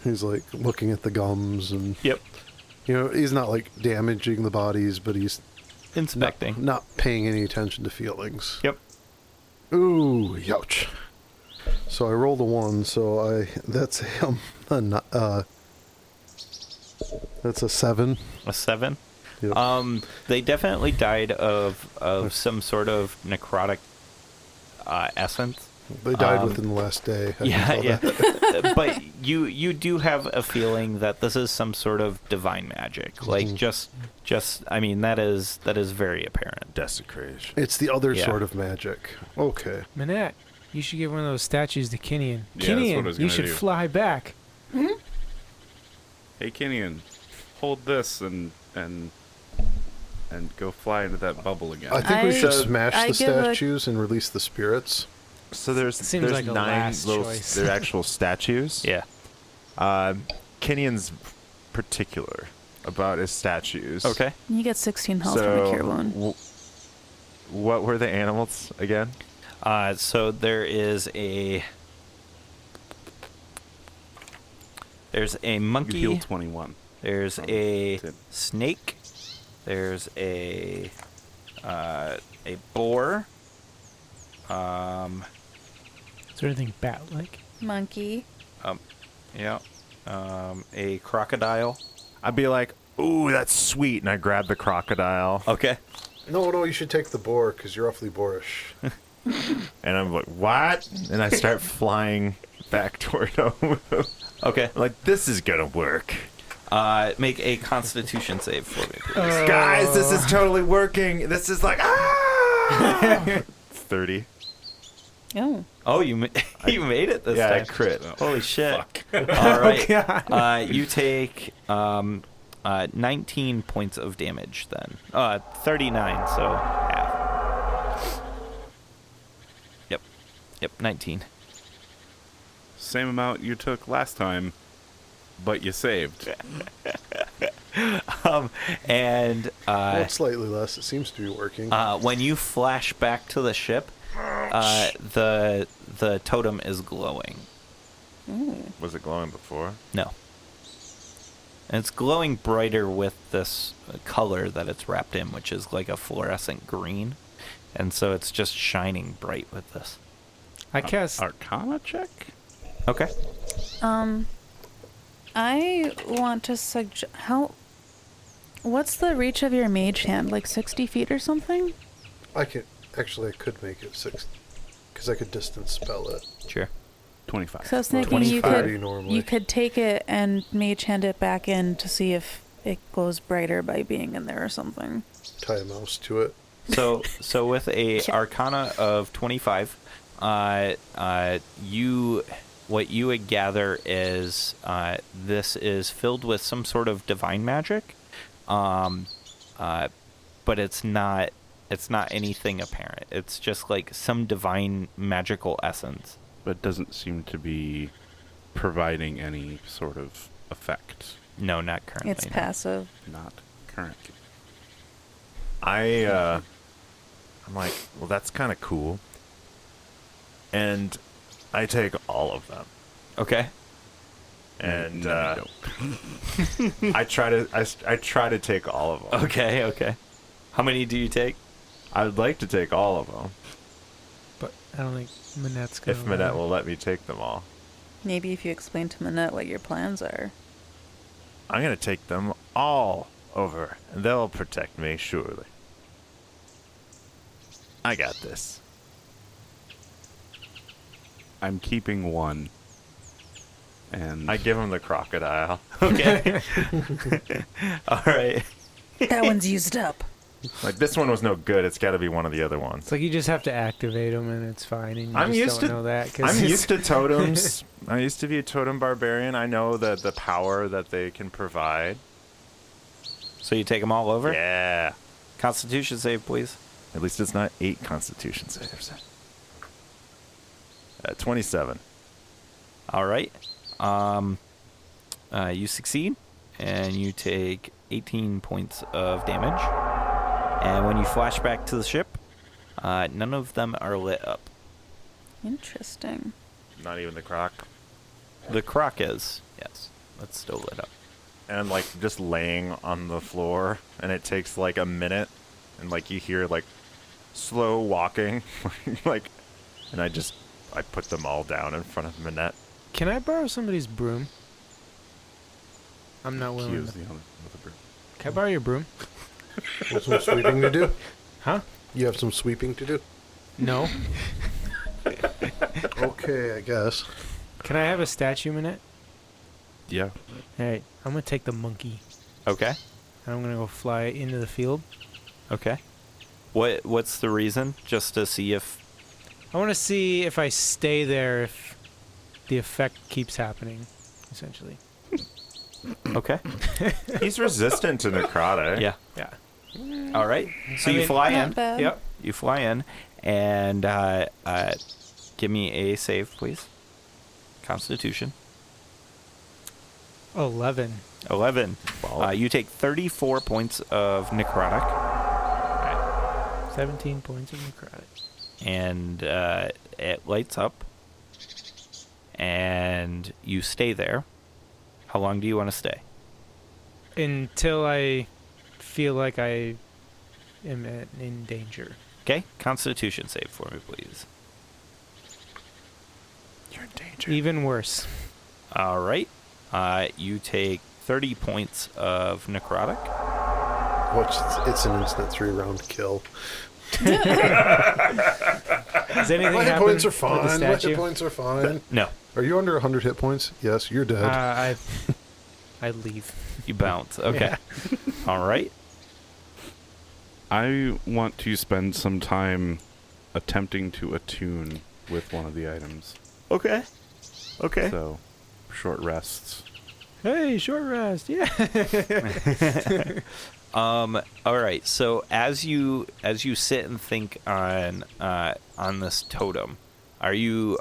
he's like looking at the gums and Yep. he's not like damaging the bodies, but he's Inspecting. not paying any attention to feelings. Yep. Ooh, youch. So I rolled a 1, so that's that's a 7. A 7. Yep. They definitely died of some sort of necrotic essence. They died within the last day. I Yeah, can yeah. tell that. But you do have a feeling that this is some sort of divine magic. Like just I mean that is very apparent. Desecration. It's the other Yeah. sort of magic. Okay. Manette, you should give one of those statues to Kinian. Yeah, that's what I Kinian, was you gonna should do. fly back. Hey, Kinian, hold this and go fly into that bubble again. I think we I- should smash I the give a- statues and release the spirits. So there's Seems like a 9 last little choice. they're actual statues. Yeah. Kinian's particular about his statues. Okay. You get 16 health from a cure wound. What were the animals again? So there's a You monkey. heal 21. There's from a 10. snake. There's a boar. Is there anything bat-like? Monkey. Yeah. A crocodile. I'd be like, "Ooh, that's sweet," and I grab the crocodile, Okay. No, you should take the boar because you're awfully boorish. and I'm like, "What?" And I start flying back toward him. Okay. Like, this is gonna work. Make a Constitution save for me, please. Guys, this is totally working. This is like 30. Oh. You made it this Yeah, I time. crit. Holy shit! All right. God. You take 19 points of damage then. 39, so half. Yep, 19. Same amount you took last time, but you saved. And Well, it's slightly less. It seems to be working. when you flash back to the ship, the totem is glowing. Was it glowing before? No. And it's glowing brighter with this color that it's wrapped in, which is like a fluorescent green. And so it's just shining bright with this. I cast. Arcana check? Okay. I want to suggest what's the reach of your mage hand? Like 60 feet or something? I could make it 6 because I could distance spell it. Sure. 25. So I was thinking you 30 normally. could take it and mage hand it back in to see if it glows brighter by being in there or something. Tie a mouse to it. So with a Arcana of 25, what you would gather is this is filled with some sort of divine magic, but it's not anything apparent. It's just like some divine magical essence. But doesn't seem to be providing any sort of effect. No, not currently. It's no. passive. Not currently. I'm like, well, that's kind of cool. And I take all of them. Okay. And No, you don't. I try to take all of them. Okay. How many do you take? I would like to take all of them But I don't think Manette's gonna. if Manette will let me take them all. Maybe if you explain to Manette what your plans are. I'm gonna take them all over, and they'll protect me surely. I got this. I'm keeping one. And I give him the crocodile. Okay. All right. That one's used up. Like, this one was no good. It's got to be one of the other ones. It's like you just have to activate them and it's fine. And you I'm just used don't to- know that. I'm used to totems. I used to be a totem barbarian. I know the power that they can provide. So you take them all over? Yeah. Constitution save, please. At least it's not 8 Constitution saves. 27. All right. You succeed, and you take 18 points of damage. And when you flash back to the ship, none of them are lit up. Interesting. Not even the croc. The croc is, yes, that's still lit up. And I'm like just laying on the floor, and it takes like a minute, and like you hear like slow walking, like, and I just I put them all down in front of Minette. Can I borrow somebody's broom? I'm not He willing. was the only with a broom. Can I borrow your broom? You have some sweeping to do? Huh? You have some sweeping to do? No. Okay, I guess. Can I have a statue minute? Yeah. All right. I'm gonna take the monkey. Okay. And I'm gonna go fly into the field. Okay. What's the reason? Just to see if... I want to see if I stay there, if the effect keeps happening, essentially. Okay. He's resistant to necrotic. Yeah. Yeah. All right. So I you mean, fly Not in. bad. Yep. You fly in, and give me a save, please. Constitution. 11. 11. You take 34 points of necrotic, 17 points of necrotic. and it lights up, and you stay there. How long do you want to stay? Until I feel like I am in danger. Okay. Constitution save for me, please. You're in danger. Even worse. All right. You take 30 points of necrotic. Which it's an instant 3-round kill. Does anything My hit happen points are with the fine. My statue? hit points are fine. No, Are you under 100 hit points? Yes, you're dead. I leave. you bounce. Okay. All right. I want to spend some time attempting to attune with one of the items. Okay. Okay. So, short rests. Hey, short rest. Yeah. All right. So as you sit and think on this totem, are you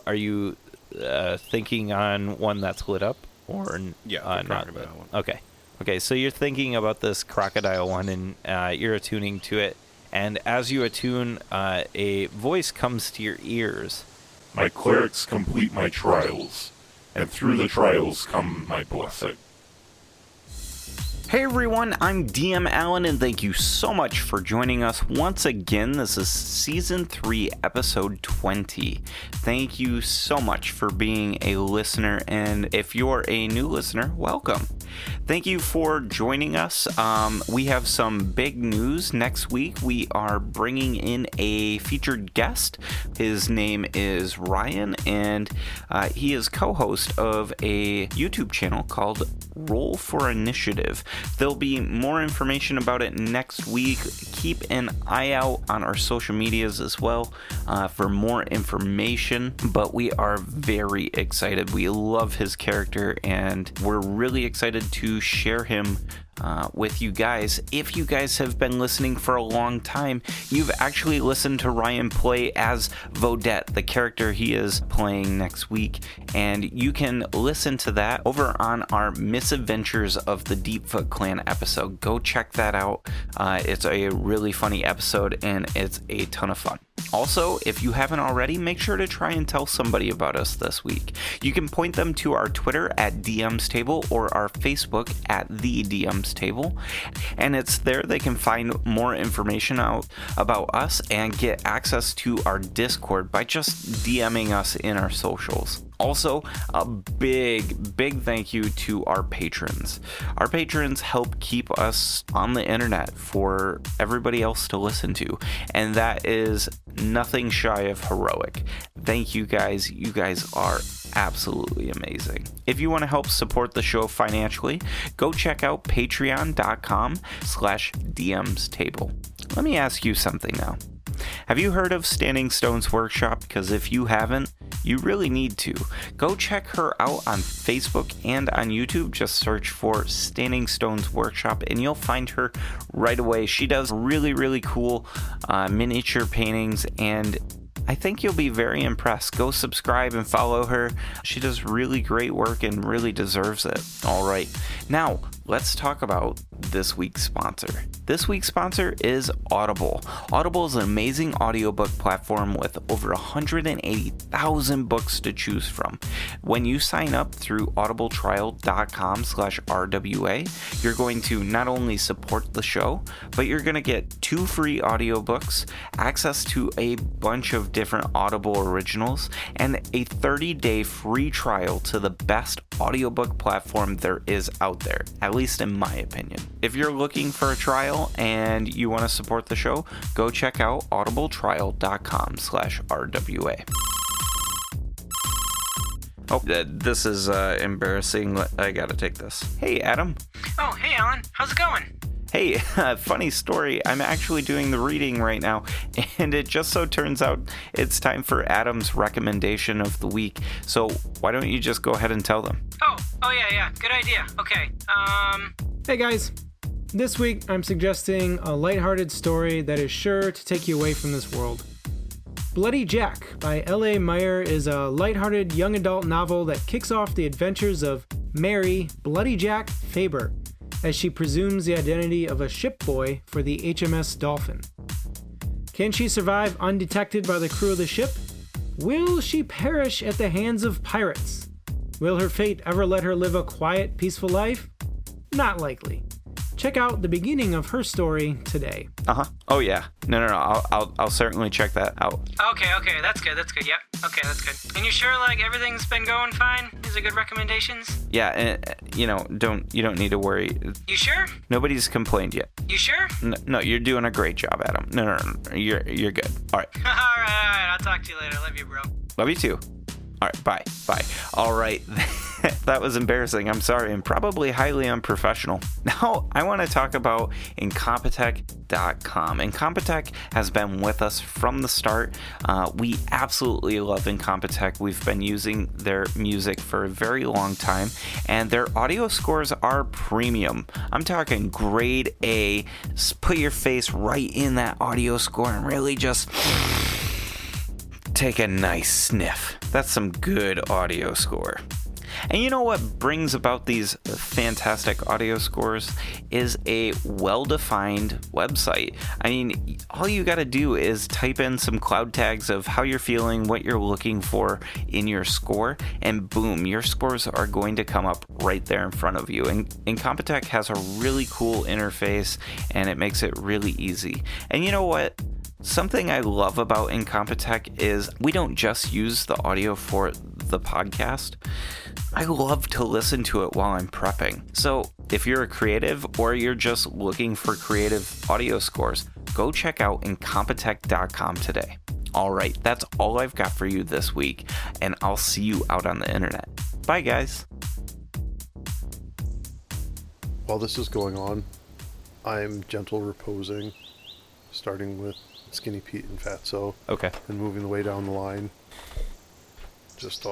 thinking on one that's lit up or Yeah, the not? crocodile one. Okay. Okay. So you're thinking about this crocodile one, and you're attuning to it. And as you attune, a voice comes to your ears. My clerics complete my trials, and through the trials come my blessing. Hey everyone, I'm DM Allen, and thank you so much for joining us once again. This is Season 3, Episode 20. Thank you so much for being a listener, and if you're a new listener, welcome. Thank you for joining us. We have some big news. Next week, we are bringing in a featured guest. His name is Ryan, and he is co-host of a YouTube channel called Roll for Initiative. There'll be more information about it next week. Keep an eye out on our social medias as well for more information, but we are very excited. We love his character, and we're really excited to share him with you guys. If you guys have been listening for a long time, you've actually listened to Ryan play as Vodette, the character he is playing next week, and you can listen to that over on our Misadventures of the Deepfoot Clan episode. Go check that out. It's a really funny episode, and it's a ton of fun. Also, if you haven't already, make sure to try and tell somebody about us this week. You can point them to our Twitter at DM's Table or our Facebook at The DM's Table, and it's there they can find more information out about us and get access to our Discord by just DMing us in our socials. Also, a big thank you to our patrons. Our patrons help keep us on the internet for everybody else to listen to, and that is nothing shy of heroic. Thank you guys. You guys are absolutely amazing. If you want to help support the show financially, go check out patreon.com/DMsTable. Let me ask you something now. Have you heard of Standing Stone's Workshop? Because if you haven't, you really need to. Go check her out on Facebook and on YouTube. Just search for Standing Stone's Workshop and you'll find her right away. She does really cool miniature paintings, and I think you'll be very impressed. Go subscribe and follow her. She does really great work and really deserves it. All right. Now, let's talk about this week's sponsor. This week's sponsor is Audible. Audible is an amazing audiobook platform with over 180,000 books to choose from. When you sign up through audibletrial.com/RWA, you're going to not only support the show, but you're going to get 2 free audiobooks, access to a bunch of different Audible originals, and a 30-day free trial to the best audiobook platform there is out there, at least in my opinion. If you're looking for a trial and you want to support the show, go check out audibletrial.com/RWA. Oh, this is embarrassing. I gotta take this. Hey, Adam. Oh, hey, Alan. How's it going? Hey, funny story. I'm actually doing the reading right now, and it just so turns out it's time for Adam's recommendation of the week. So why don't you just go ahead and tell them? Oh yeah. Good idea. Okay. Hey, guys. This week, I'm suggesting a lighthearted story that is sure to take you away from this world. Bloody Jack by L.A. Meyer is a lighthearted young adult novel that kicks off the adventures of Mary Bloody Jack Faber as she presumes the identity of a ship boy for the HMS Dolphin. Can she survive undetected by the crew of the ship? Will she perish at the hands of pirates? Will her fate ever let her live a quiet, peaceful life? Not likely. Check out the beginning of her story today. Oh yeah. No. I'll certainly check that out. Okay. That's good. Yep. Okay, that's good. And you sure, everything's been going fine? These are good recommendations? Yeah, and you don't need to worry. You sure? Nobody's complained yet. You sure? No, you're doing a great job, Adam. No. You're good. All right. All right. I'll talk to you later. Love you, bro. Love you too. All right, bye. All right, that was embarrassing. I'm sorry, and probably highly unprofessional. Now, I want to talk about Incompetech.com. Incompetech has been with us from the start. We absolutely love Incompetech. We've been using their music for a very long time, and their audio scores are premium. I'm talking grade A. Put your face right in that audio score and really just take a nice sniff. That's some good audio score. And you know what brings about these fantastic audio scores is a well-defined website. I mean, all you got to do is type in some cloud tags of how you're feeling, what you're looking for in your score, and boom, your scores are going to come up right there in front of you. And Incompetech has a really cool interface, and it makes it really easy. And you know what? Something I love about Incompetech is we don't just use the audio for the podcast. I love to listen to it while I'm prepping. So if you're a creative or you're just looking for creative audio scores, go check out Incompetech.com today. All right, that's all I've got for you this week, and I'll see you out on the internet. Bye, guys. While this is going on, I'm gentle reposing, starting with Skinny Pete and Fatso. Okay. And moving the way down the line. Just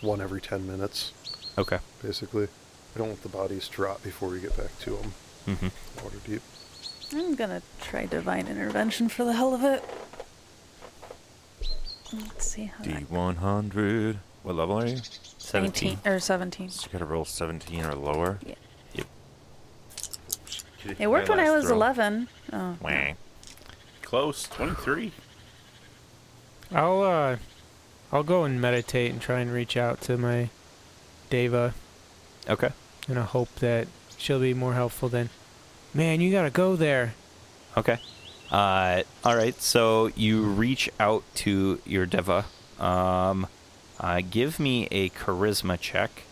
one every 10 minutes. Okay. Basically. I don't want the bodies to rot before we get back to them. Mm-hmm. Water deep. I'm gonna try Divine Intervention for the hell of it. Let's see how D100. What level are you? 17. Or 17. So you gotta roll 17 or lower? Yeah. Yep. It worked when I was throw. 11. Oh. Wah. Close. 23. I'll go and meditate and try and reach out to my Deva Okay. in a hope that she'll be more helpful than, man, you gotta go there. Okay. All right. So you reach out to your Deva. Give me a charisma check.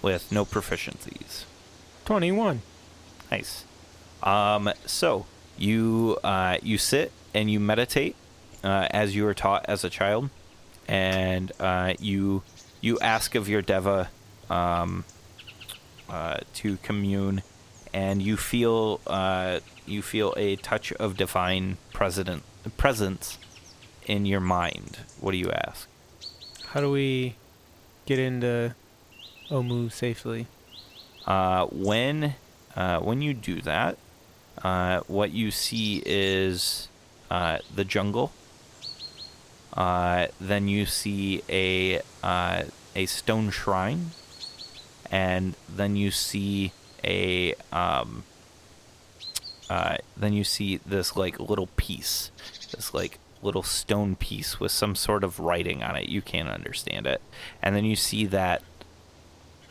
With no proficiencies. 21. Nice. So you sit and you meditate as you were taught as a child, and you ask of your Deva to commune, and you feel a touch of divine presence in your mind. What do you ask? How do we get into Omu safely? When you do that, what you see is the jungle. Then you see a stone shrine, and then you see this like little piece, this like little stone piece with some sort of writing on it. You can't understand it. And then you see that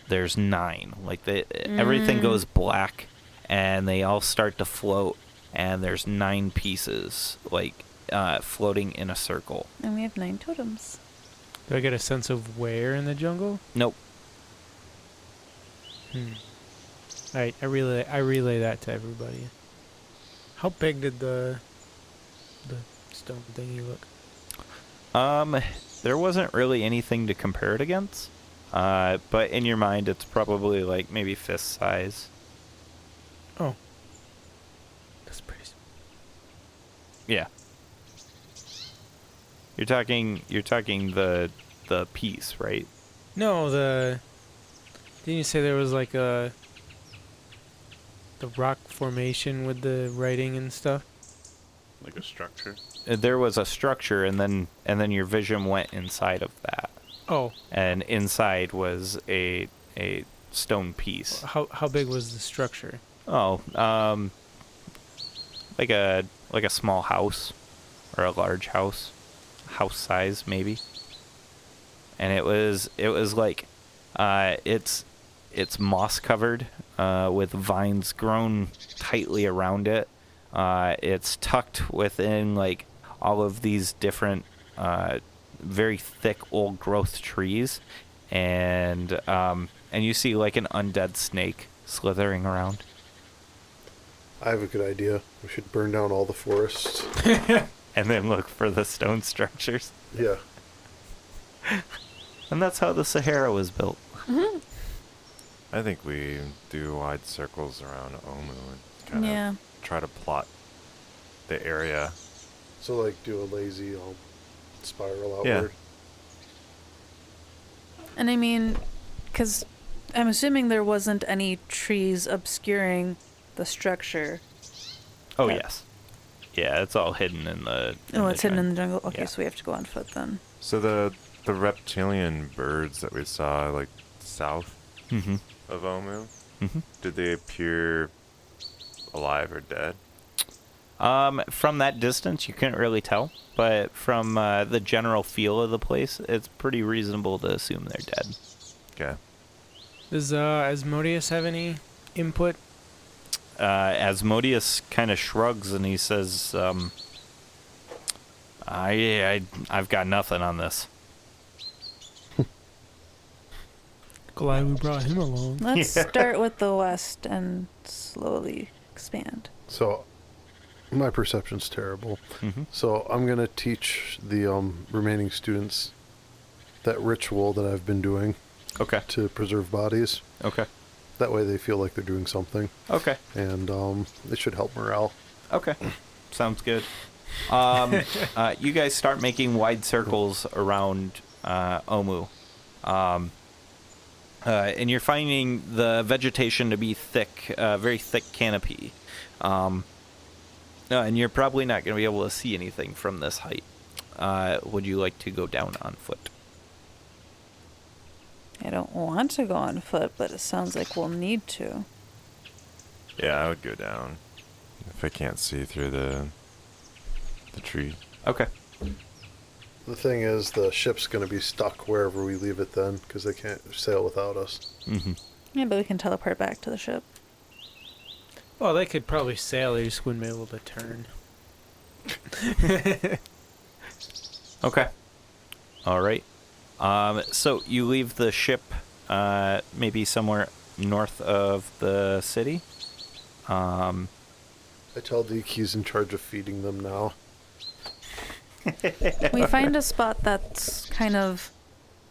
there's 9. Like everything goes black, and they all start to float, and there's 9 pieces like floating in a circle. And we have 9 totems. Do I get a sense of where in the jungle? Nope. Alright, I relay that to everybody. How big did the stone thingy look? There wasn't really anything to compare it against. But in your mind, it's probably like maybe fist size. Oh. That's pretty Yeah. You're talking the piece, right? No, didn't you say there was like the rock formation with the writing and stuff? Like a structure. There was a structure, and then your vision went inside of that. Oh. And inside was a stone piece. How big was the structure? Oh, like a small house or a large house size maybe. And it was like it's moss covered with vines grown tightly around it. It's tucked within like all of these different very thick old growth trees, and you see like an undead snake slithering around. I have a good idea. We should burn down all the forests. And then look for the stone structures. Yeah. And that's how the Sahara was built. I think we do wide circles around Omu and kind of try to plot the area. So, like, do a lazy spiral outward. Yeah. And I mean, because I'm assuming there wasn't any trees obscuring the structure. Oh, yes. Yeah, it's all hidden in the... It's hidden in the jungle? Okay, Yeah. so we have to go on foot then. So the reptilian birds that we saw, like, south Mm-hmm. of Omu, Mm-hmm. did they appear alive or dead? From that distance, you couldn't really tell, but from the general feel of the place, it's pretty reasonable to assume they're dead. Okay. Does Asmodeus have any input? Asmodeus kind of shrugs and he says, I've got nothing on this. Glad we brought him along. Let's start with the west and slowly expand. So, my perception's terrible. Mm-hmm. So, I'm going to teach the remaining students that ritual that I've been doing Okay. to preserve bodies. Okay. That way they feel like they're doing something. Okay. And it should help morale. Okay. Sounds good. You guys start making wide circles around Omu. And you're finding the vegetation to be thick, very thick canopy. And you're probably not going to be able to see anything from this height. Would you like to go down on foot? I don't want to go on foot, but it sounds like we'll need to. Yeah, I would go down if I can't see through the tree. Okay. The thing is, the ship's going to be stuck wherever we leave it then, because they can't sail without us. Mm-hmm. Yeah, but we can teleport back to the ship. Well, they could probably sail. They just wouldn't be able to turn. Okay. All right. So you leave the ship maybe somewhere north of the city. I tell Deke he's in charge of feeding them now. We find a spot that's kind of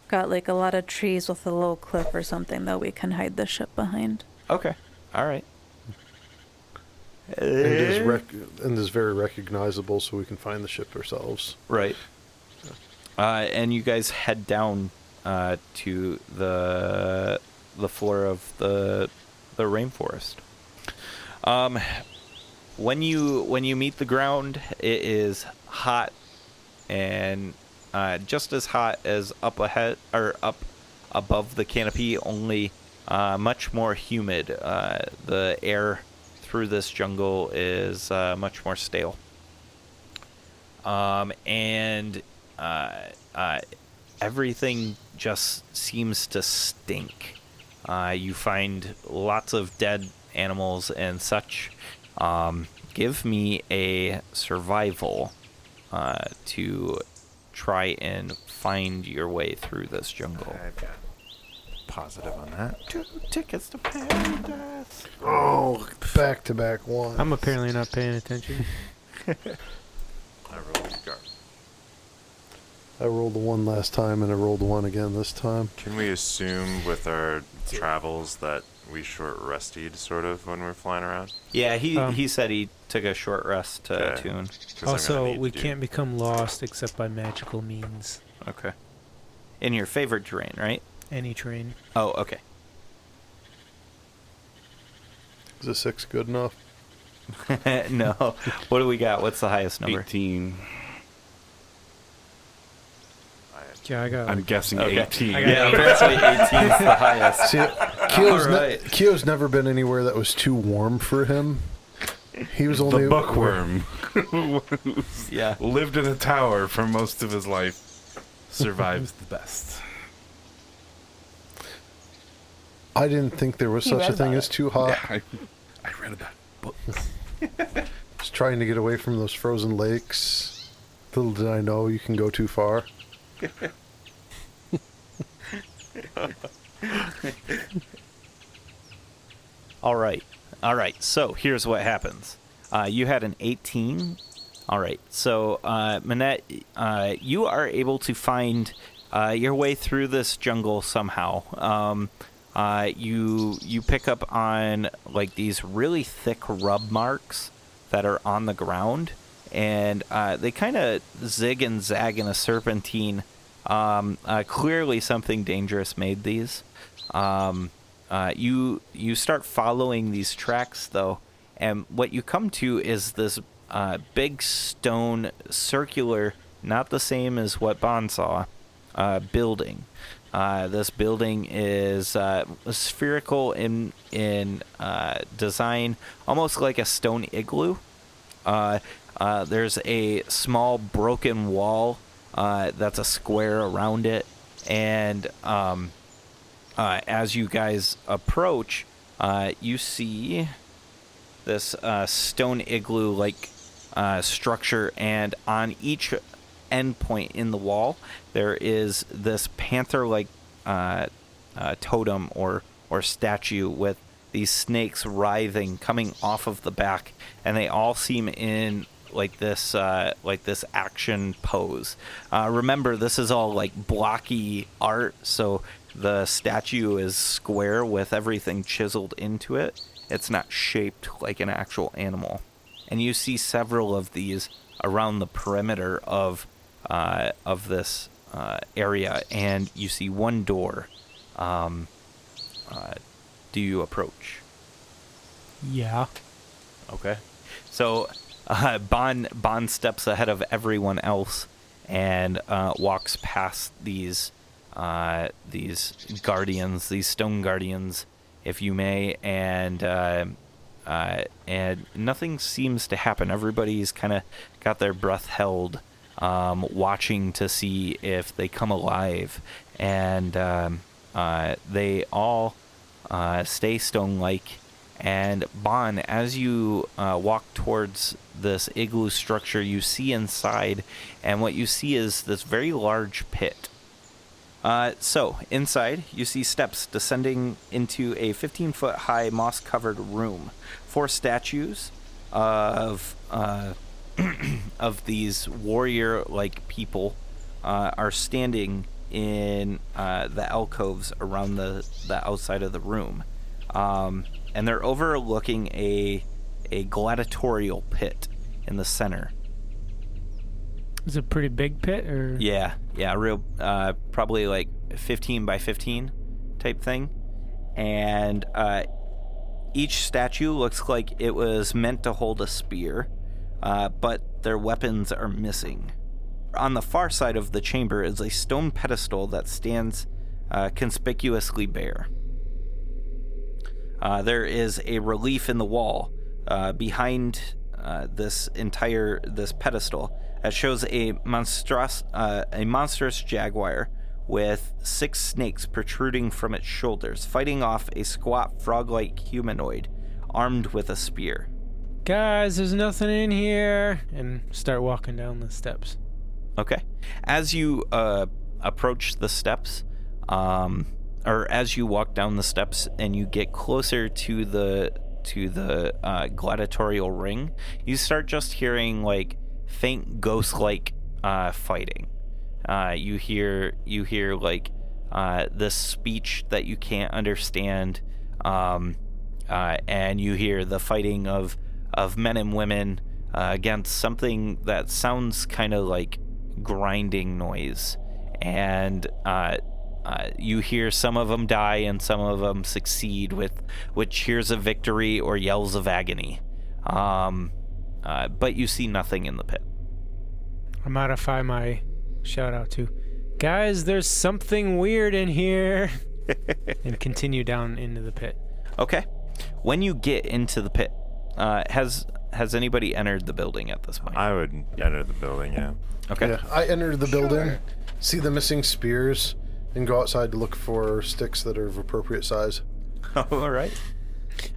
got like a lot of trees with a little cliff or something that we can hide the ship behind. Okay. All right. And it is very recognizable, so we can find the ship ourselves. Right. And you guys head down to the floor of the rainforest. When you meet the ground, it is hot, and just as hot as up ahead or up above the canopy. Only much more humid. The air through this jungle is much more stale. And everything just seems to stink. You find lots of dead animals and such. Give me a survival to try and find your way through this jungle. I've got positive on that. 2 tickets to paradise. Oh, back-to-back one. I'm apparently not paying attention. I rolled a guard. I rolled a 1 last time, and I rolled a 1 again this time. Can we assume with our travels that we short rested sort of when we're flying around? Yeah, he said he took a short rest to Okay. tune. 'Cause I'm gonna Also, need we to do- can't become lost except by magical means. Okay. In your favorite terrain, right? Any train. Oh, okay. Is a 6 good enough? No. What do we got? What's the highest number? 18. Yeah, I got. I'm guessing Okay. 18. I got- Yeah, apparently 18's the highest. See, Keo's, Alright. Keo's never been anywhere that was too warm for him. He was only The bookworm Yeah. lived in a tower for most of his life. Survives the best. I didn't think there was He such a read thing about as it. too hot. I read that book. Just trying to get away from those frozen lakes. Little did I know you can go too far. All right. So here's what happens. You had an 18. All right. So, Manette, you are able to find your way through this jungle somehow. You pick up on like these really thick rub marks that are on the ground, and they kind of zig and zag in a serpentine. Clearly, something dangerous made these. You start following these tracks though, and what you come to is this big stone circular, not the same as what Bond saw, building. This building is spherical in design, almost like a stone igloo. There's a small broken wall that's a square around it, and as you guys approach, you see this stone igloo-like structure, and on each endpoint in the wall, there is this panther-like totem or statue with these snakes writhing coming off of the back, and they all seem in like this action pose. Remember, this is all like blocky art, so the statue is square with everything chiseled into it. It's not shaped like an actual animal. And you see several of these around the perimeter of this area, and you see one door. Do you approach? Yeah. Okay. So Bond steps ahead of everyone else and walks past these guardians, these stone guardians, if you may, and nothing seems to happen. Everybody's kind of got their breath held, watching to see if they come alive, and they all stay stone-like. And Bon, as you walk towards this igloo structure, you see inside, and what you see is this very large pit. So, inside, you see steps descending into a 15-foot-high moss-covered room. 4 statues of of these warrior-like people are standing in the alcoves around the outside of the room. And they're overlooking a gladiatorial pit in the center. Is it a pretty big pit, or? Yeah, real, probably like 15 by 15 type thing. And each statue looks like it was meant to hold a spear, but their weapons are missing. On the far side of the chamber is a stone pedestal that stands conspicuously bare. there is a relief in the wall behind this pedestal that shows a monstrous jaguar with 6 snakes protruding from its shoulders, fighting off a squat frog-like humanoid armed with a spear. Guys, there's nothing in here. And start walking down the steps. Okay. As you approach the steps, or as you walk down the steps and you get closer to the gladiatorial ring, you start just hearing like faint ghost-like fighting. You hear like this speech that you can't understand, and you hear the fighting of men and women against something that sounds kind of like grinding noise, and you hear some of them die and some of them succeed with cheers of victory or yells of agony, but you see nothing in the pit. I modify my shout out to, guys, there's something weird in here, and continue down into the pit. Okay. When you get into the pit, has anybody entered the building at this point? I would enter the building, yeah. Okay. Yeah, I enter the building, see the missing spears, and go outside to look for sticks that are of appropriate size. All right.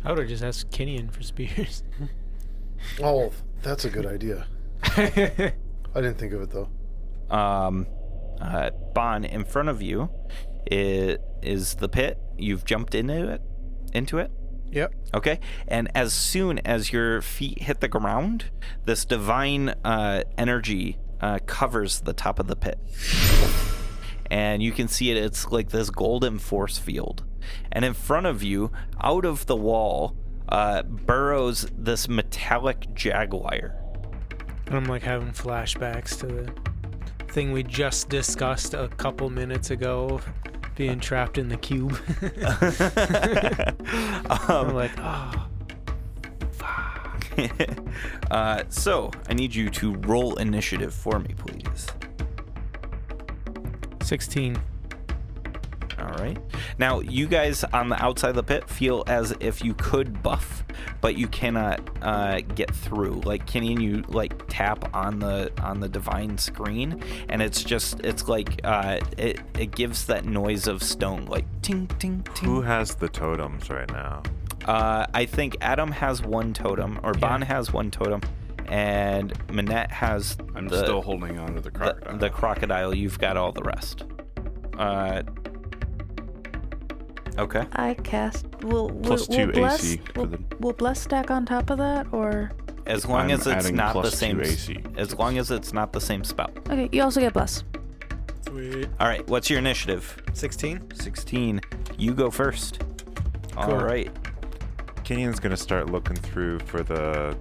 I would have just asked Kinian for spears. Oh, that's a good idea. I didn't think of it, though. Bon, in front of you is the pit. You've jumped into it? Yep. Okay. And as soon as your feet hit the ground, this divine energy covers the top of the pit. And you can see it. It's like this golden force field. And in front of you, out of the wall, burrows this metallic jaguar. I'm like having flashbacks to the thing we just discussed a couple minutes ago, being trapped in the cube. I'm like, oh, fuck. So I need you to roll initiative for me, please. 16. All right. Now, you guys on the outside of the pit feel as if you could buff, but you cannot get through. Like, Kinian, you like tap on the divine screen, and it's like it gives that noise of stone, like ting ting ting. Who has the totems right now? I think Adam has 1 totem, or Bon has 1 totem, and Manette has. I'm still holding on to the crocodile. The crocodile. You've got all the rest. Okay. I cast. Will +2 bless, AC for will bless stack on top of that, or? As long as it's adding not the +2 same. AC. As long as it's not the same spell. Okay, you also get bless. Sweet. All right. What's your initiative? 16. 16. You go first. All right. Kinian's gonna start looking through for the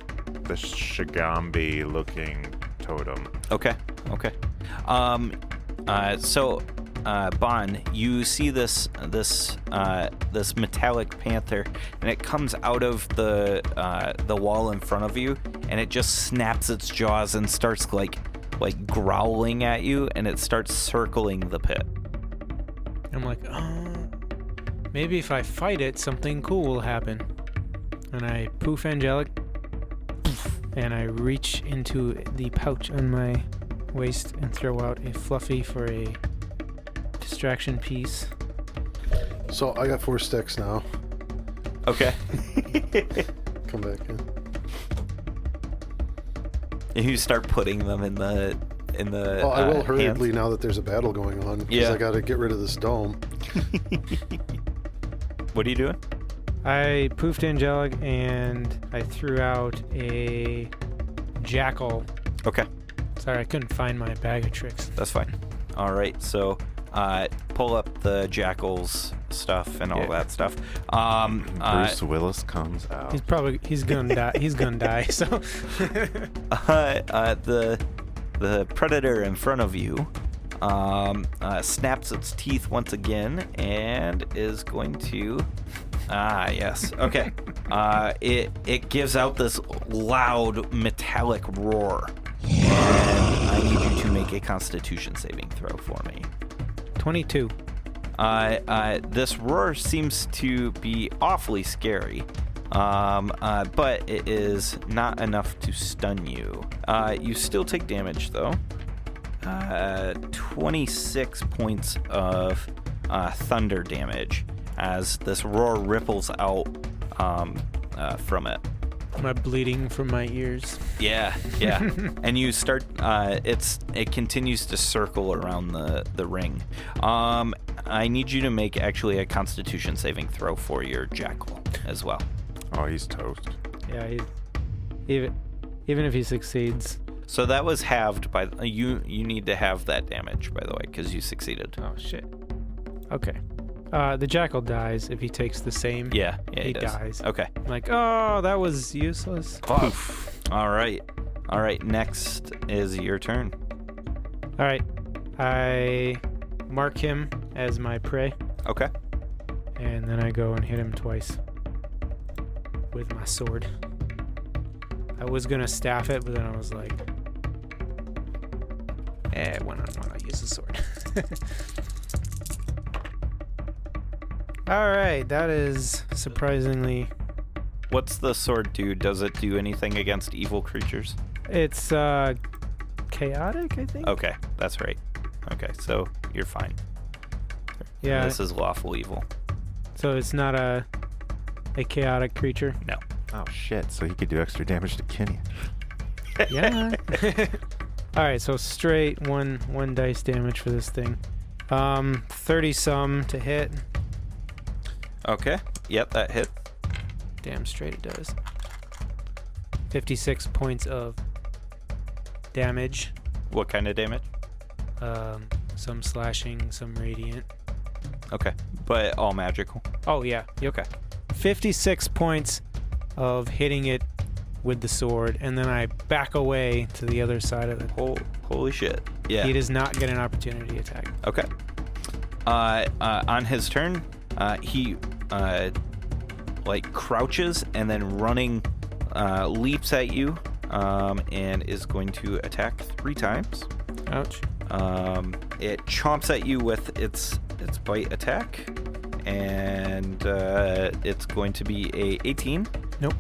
Shigambi looking totem. Okay. So, Bon, you see this metallic panther, and it comes out of the wall in front of you, and it just snaps its jaws and starts like growling at you, and it starts circling the pit. I'm like, oh, maybe if I fight it, something cool will happen. And I poof angelic, and I reach into the pouch on my waist and throw out a fluffy for a distraction piece. So I got 4 sticks now. Okay. Come back in. And you start putting them in the. Oh, I will hurriedly hands. now that there's a battle going on, because Yeah. I got to get rid of this dome. What are you doing? I poofed angelic and I threw out a jackal. Okay, Sorry, I couldn't find my bag of tricks. that's fine. All right, so pull up the jackal's stuff and all that stuff. Bruce Willis comes out. He's gonna die. He's gonna die. So the predator in front of you snaps its teeth once again and is going to. Yes. Okay. It gives out this loud metallic roar, and I need you to make a Constitution saving throw for me. 22. This roar seems to be awfully scary, but it is not enough to stun you. You still take damage, though. 26 points of thunder damage as this roar ripples out from it. Am I bleeding from my ears? Yeah. And you start, it continues to circle around the ring. I need you to make actually a Constitution saving throw for your jackal as well. Oh, he's toast. Yeah, even if he succeeds. So that was halved by, you need to have that damage, by the way, because you succeeded. Oh, shit. Okay. The jackal dies if he takes the same. Yeah, he does. dies. Okay. I'm like, oh, that was useless. Poof. All right, next is your turn. All right. I mark him as my prey, Okay. and then I go and hit him twice with my sword. I was going to staff it, but then I was like, why not use the sword? All right, that is surprisingly... What's the sword do? Does it do anything against evil creatures? It's chaotic, I think? Okay, that's right. Okay, so you're fine. Yeah, This is lawful evil. so it's not a chaotic creature? No. Oh shit! So he could do extra damage to Kenny. Yeah. All right, so straight one dice damage for this thing. 30 some to hit. Okay. Yep, that hit. Damn straight it does. 56 points of damage. What kind of damage? Some slashing, some radiant. Okay, but all magical. Oh yeah. Yep. Okay. 56 points of hitting it with the sword, and then I back away to the other side of it. Holy shit. Yeah. He does not get an opportunity attack. Okay. On his turn, he crouches and then running leaps at you and is going to attack 3 times. Ouch. It chomps at you with its bite attack, and it's going to be a 18. Nope.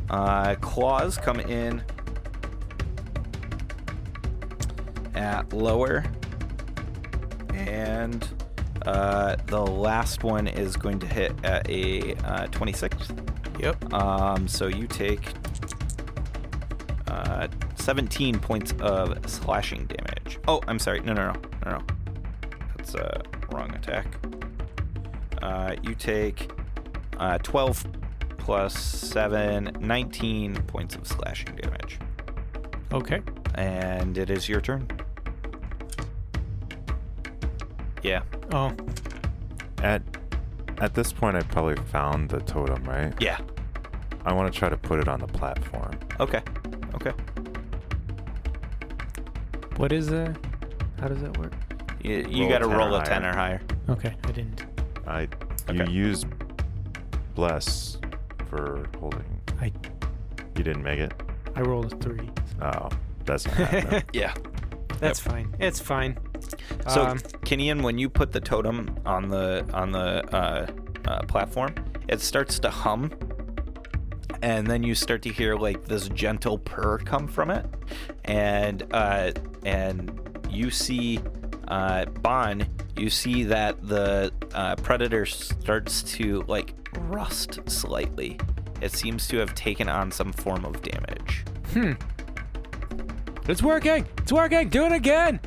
Claws come in at lower, and the last one is going to hit at a 26. Yep. So you take 17 points of slashing damage. Oh, I'm sorry. No. That's a wrong attack. You take 12 plus 7, 19 points of slashing damage. Okay. And it is your turn. Yeah. Oh. At this point, I probably found the totem, right? Yeah. I want to try to put it on the platform. Okay. What is how does that work? You Roll got to 10 roll or a 10 or higher. Okay, I didn't. You Okay. used bless for holding. You didn't make it? I rolled a 3. Oh, that's not happening. Yeah. That's fine. It's fine. So, Kinian, when you put the totem on the platform, it starts to hum, and then you start to hear like this gentle purr come from it, and you see Bon. You see that the predator starts to like rust slightly. It seems to have taken on some form of damage. It's working! It's working! Do it again!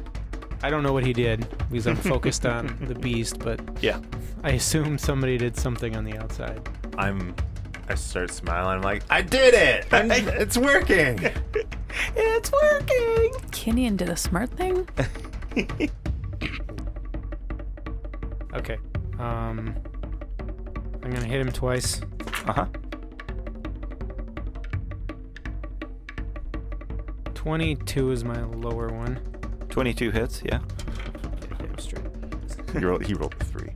I don't know what he did because I'm focused on the beast, but Yeah. I assume somebody did something on the outside. I start smiling. I'm like, I did it! It's working! It's working! Kinian did a smart thing? Okay. I'm gonna hit him twice. Uh-huh. 22 is my lower one. 22 hits, yeah. Hit him straight. He rolled a 3.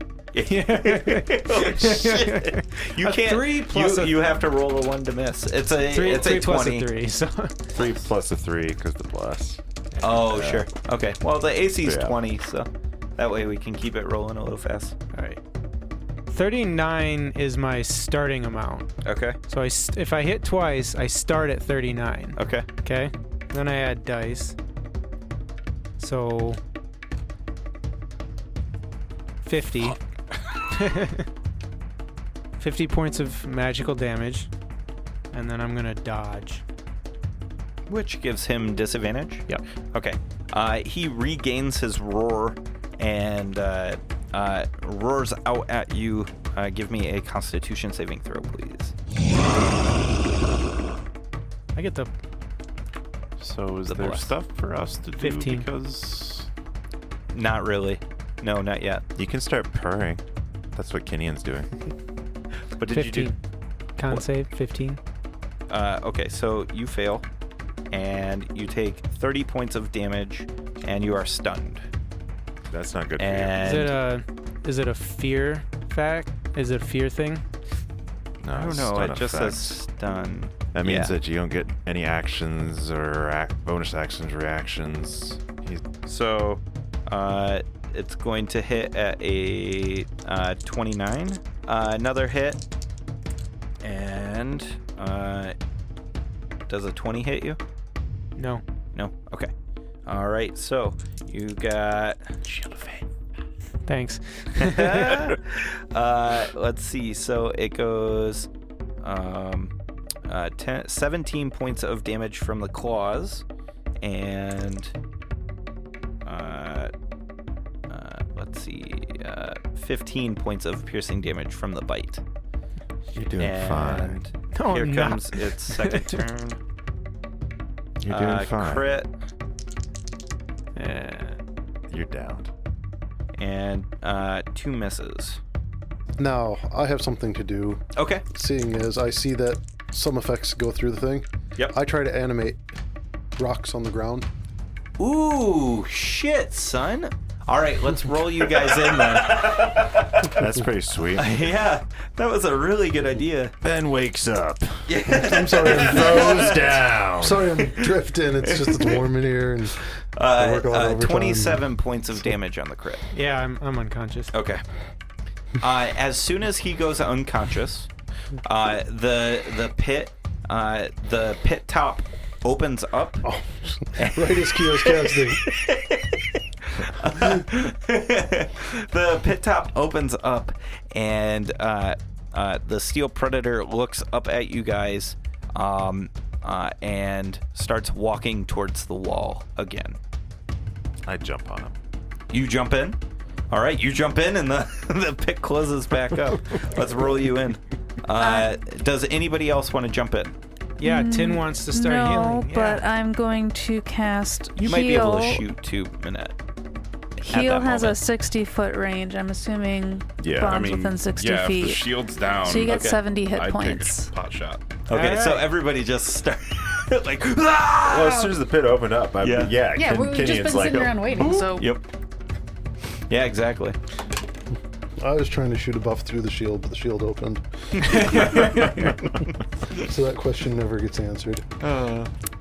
Oh, shit. You A can't. 3 plus you, a- you have to roll a 1 to miss. It's a 3 it's a plus 20. a 3, so 3 plus a 3 because the bless. Oh, Yeah. sure. Okay. Well, the AC is Yeah. 20, so that way we can keep it rolling a little fast. all right. 39 is my starting amount. Okay. So if I hit twice, I start at 39. Okay. Okay? Then I add dice. So 50. 50 points of magical damage. And then I'm going to dodge. Which gives him disadvantage? Yep. Okay. He regains his roar and roars out at you. Give me a Constitution saving throw, please. I get the So is The there bless. stuff for us to do? 15. Because Not really. No, not yet. You can start purring. That's what Kenyan's doing. What did 15. you do? Con What? save, 15. Okay, so you fail, and you take 30 points of damage, and you are stunned. That's not good for And Is it a fear fact? Is it a fear thing? you. No, I don't it's know. stun It just effect. says stun. That means Yeah. that you don't get any actions or bonus actions, reactions. So, it's going to hit at a 29. Another hit, and does a 20 hit you? No. No. Okay. All right. So you got. Shield of Faith. Thanks. Let's see. So it goes 17 points of damage from the claws, and let's see, 15 points of piercing damage from the bite. You're doing fine. And No, here I'm not. comes its second turn. You're doing fine. Crit You're downed. and 2 misses. Now, I have something to do. Okay. Seeing as I see that some effects go through the thing, Yep. I try to animate rocks on the ground. Ooh, shit, son. All right, let's roll you guys in then. That's pretty sweet. Yeah, that was a really good idea. Ben wakes up. I'm sorry, Goes down. sorry, I'm drifting. It's warm in here, and I work a lot of overtime. 27 points of damage on the crit. Yeah, I'm unconscious. Okay. As soon as he goes unconscious, the pit top opens up. Oh, right as Kio's casting. The pit top opens up, and the steel predator looks up at you guys, and starts walking towards the wall again. I jump on him. You jump in. All right, you jump in, and the pit closes back up. Let's roll you in. Does anybody else want to jump in? Yeah, Tin wants to start no, healing. but Yeah. I'm going to cast You heal. might be able to shoot 2 minutes. Heal has a moment. 60-foot range. I'm assuming Yeah, bombs I mean, within 60 yeah, feet. if the shield's down, So you get Okay. 70 hit I'd points. take a pot shot. Okay, so Alright. everybody just start like. Well, as soon as the pit opened up, Yeah. Yeah, we've just Kenyan's been like, sitting around waiting, so... Yep. Yeah, exactly. I was trying to shoot a buff through the shield, but the shield opened. So that question never gets answered.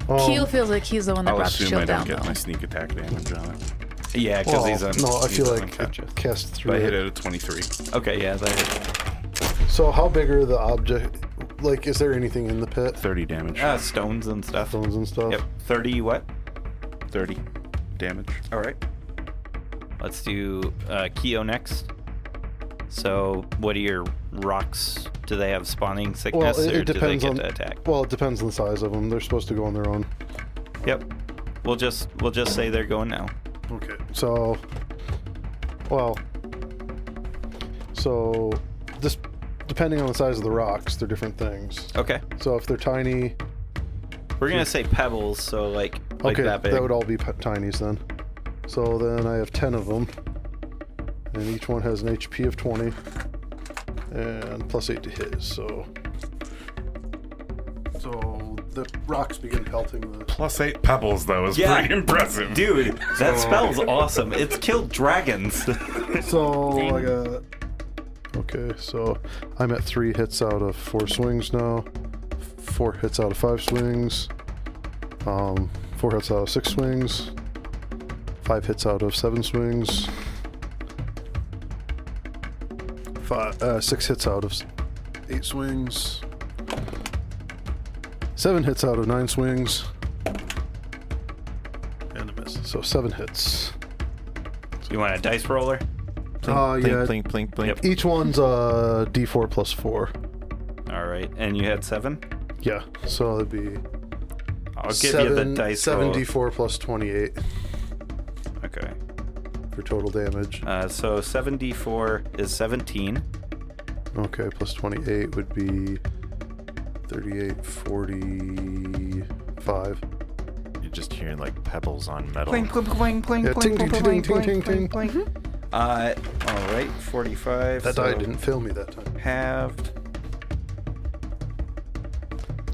Keel feels like he's the one that I'll brought the assume I shield don't down, get though. my sneak attack damage on it. Yeah, because he's on. no, I he's feel like unconscious. it cast through But I it. hit it at 23. Okay, yeah, that hit. So how big are the object? Like, is there anything in the pit? 30 damage. Stones and stuff. Stones and stuff? Yep. 30 what? 30 damage. All right. Let's do Keo next. So, what are your rocks? Do they have spawning sickness, Well, or it do they depends get on. to attack? Well, it depends on the size of them. They're supposed to go on their own. Yep. We'll just say they're going now. Okay. So, this depending on the size of the rocks, they're different things. Okay. So if they're tiny, We're gonna say pebbles, so like okay, that big. would all be tinies then. So then I have 10 of them, and each one has an HP of 20, and plus 8 to hit. So the rocks begin pelting the. Plus 8 pebbles, though, is Yeah. pretty impressive. Dude, that spell's awesome. It's killed dragons. So I got. Okay, so I'm at 3 hits out of 4 swings now. 4 hits out of 5 swings. 4 hits out of 6 swings. 5 hits out of 7 swings. 6 hits out of 8 swings. 7 hits out of 9 swings. And a miss. So 7 hits. You want a dice roller? Yeah. Blink, blink, blink. Yep. Each one's a D4 plus 4. All right, and you had 7? Yeah. So it'd be I'll give you the dice roll. 7d4 plus 28 Okay. for total damage. So 7d4 is 17. Okay, plus 28 would be 38, 45. You're just hearing like pebbles on metal. Clink, clink, clink, clink, Yeah, ting, ting, ting, ting, ting, ting. All right, 45. That so die didn't fail me that time. halved.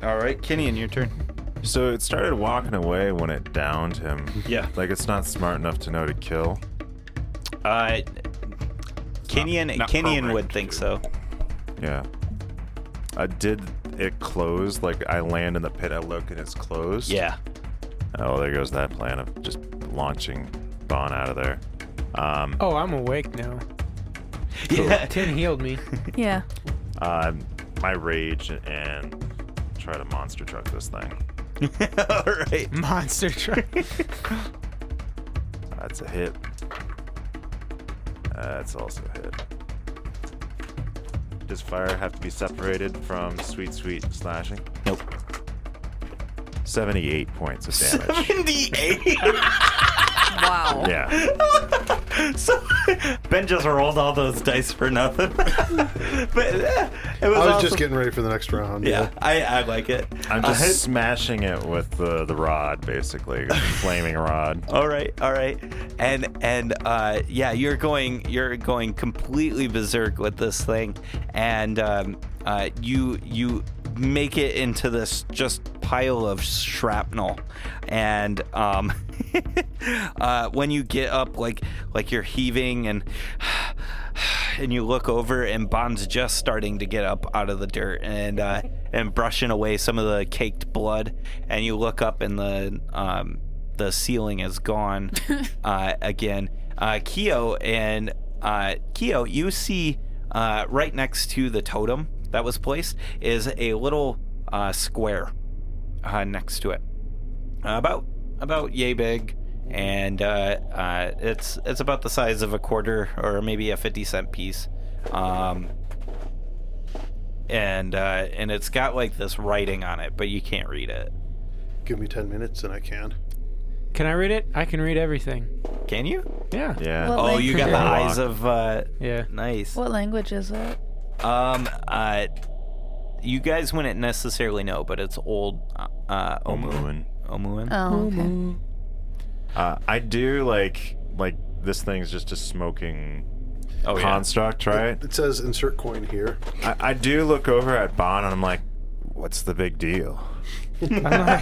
All right, Kenyon, your turn. So it started walking away when it downed him. Yeah. Like it's not smart enough to know to kill. Kenyon not would programmed think to. so. Yeah. Did it close? Like I land in the pit, I look and it's closed? Yeah. Oh, there goes that plan of just launching Bon out of there. Oh, I'm awake now. Yeah. 10 healed me. Yeah. My rage and try to monster truck this thing. All right. Monster truck. That's a hit. That's also a hit. Does fire have to be separated from sweet slashing? Nope. 78 points of damage. 78. Wow. Yeah. So Ben just rolled all those dice for nothing. But it was I was awesome. just getting ready for the next round. Yeah, I like it. I'm just smashing it with the rod, basically. Flaming rod. All right, and yeah, you're going completely berserk with this thing, and you make it into this just pile of shrapnel, and when you get up, like you're heaving and you look over and Bond's just starting to get up out of the dirt and brushing away some of the caked blood, and you look up and the ceiling is gone again. Keo, you see right next to the totem that was placed is a little square next to it, about yay big, and it's about the size of a quarter or maybe a 50-cent piece, and it's got like this writing on it, but you can't read it. Give me 10 minutes and I can. Can I read it? I can read everything. Can you? Yeah. Yeah. What Oh, you got the language? eyes of Yeah. nice. What language is it? You guys wouldn't necessarily know, but it's old Omuan. Omuan. Oh, okay. I do like this thing's just a smoking Oh, yeah. construct, right? It says insert coin here. I do look over at Bon and I'm like, what's the big deal? I'm like,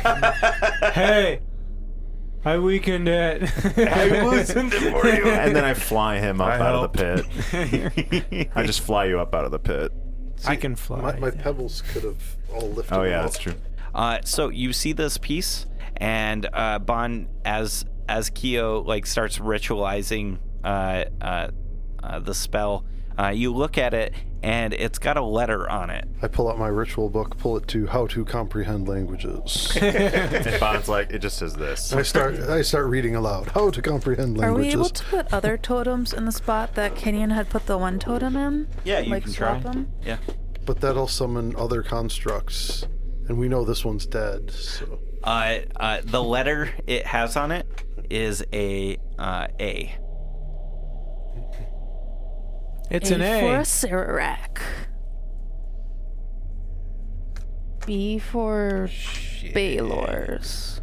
hey, I weakened it. I loosened it for you. And then I fly him up out of the pit. I just fly you up out of the pit. I can fly. My pebbles could have all lifted. Oh them yeah, up. that's true. So you see this piece, and Bon, as Keo like starts ritualizing the spell, you look at it, and it's got a letter on it. I pull out my ritual book, pull it to how to comprehend languages. And Bon's like, it just says this. I start reading aloud. How to comprehend Are we languages. able to put other totems in the spot that Kenyon had put the one totem in? Yeah, you like can swap try. them? Yeah. But that'll summon other constructs, and we know this one's dead. So The letter it has on it is a A. It's A an for A. Sararak. B for Baylors.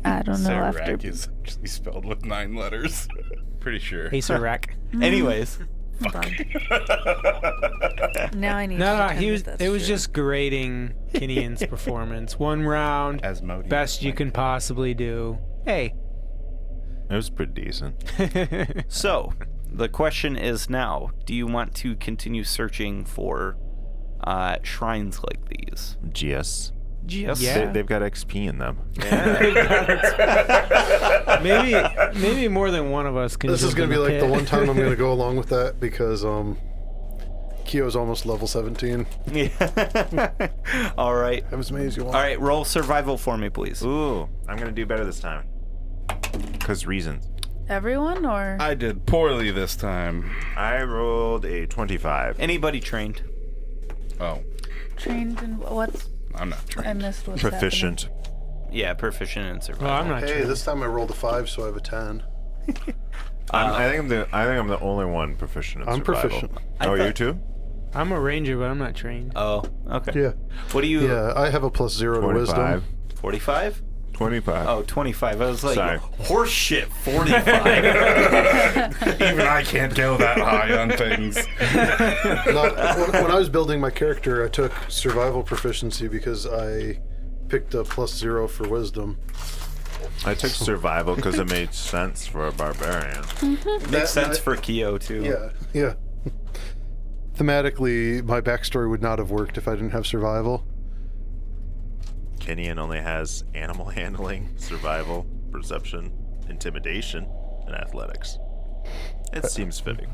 I don't know after. Sararak is actually spelled with 9 letters. Pretty sure. Acer rack. Anyways, Hold on. Now I need No, to pretend he was. that that's It was true. just grading Kenion's performance. One round, Asmodeus. best you can possibly do. Hey. It was pretty decent. so the question is now: do you want to continue searching for shrines like these? GS. Yes. Yeah. They've got XP in them. Maybe more than one of us can. this is jump gonna in be like the pit. one time I'm gonna go along with that because Kyo's almost level 17. Yeah. All right. Have as many as you want. All right, roll survival for me, please. Ooh, I'm gonna do better this time. Cause reasons. Everyone or? I did poorly this time. I rolled a 25. Anybody trained? Oh, Trained in what's? I'm not I trained. missed what's Proficient. Yeah, proficient in survival. Well, I'm not Hey, sure. this time I rolled a 5, so I have a 10. I think I'm the only one proficient in I'm survival. proficient. Oh, you thought- too? I'm a ranger, but I'm not trained. Oh, okay. Yeah. What do you? Yeah, I have a +0 to wisdom. 25. 45? 25. Oh, 25. I was like, Sorry. horse shit, 45. Even I can't go that high on things. No, when I was building my character, I took survival proficiency because I picked a +0 for wisdom. I took survival because it made sense for a barbarian. Makes sense for Kyo, too. Yeah. Thematically, my backstory would not have worked if I didn't have survival. Kenyan only has animal handling, survival, perception, intimidation, and athletics. It seems fitting.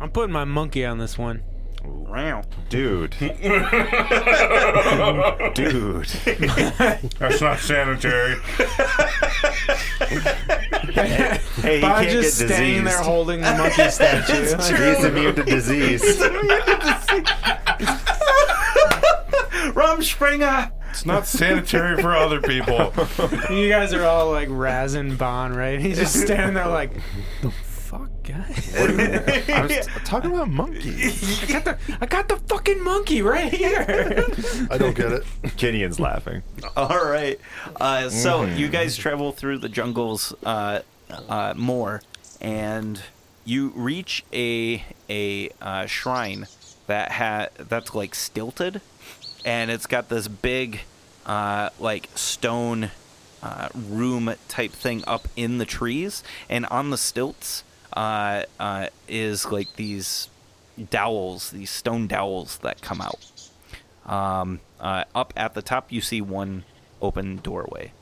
I'm putting my monkey on this one. Wow. Dude. Dude. That's not sanitary. Hey, he By can't just get standing diseased. there holding the monkey statue. He's immune to disease. Rumspringa! It's not sanitary for other people. You guys are all like razzing Bon, right? He's just standing there like, the fuck, guys? I was talking about monkeys. I got the fucking monkey right here. I don't get it. Kenyan's laughing. All right. So you guys travel through the jungles more, and you reach a shrine that's like stilted, and it's got this big like stone room type thing up in the trees, and on the stilts is like these dowels, these stone dowels that come out. Up at the top, you see one open doorway.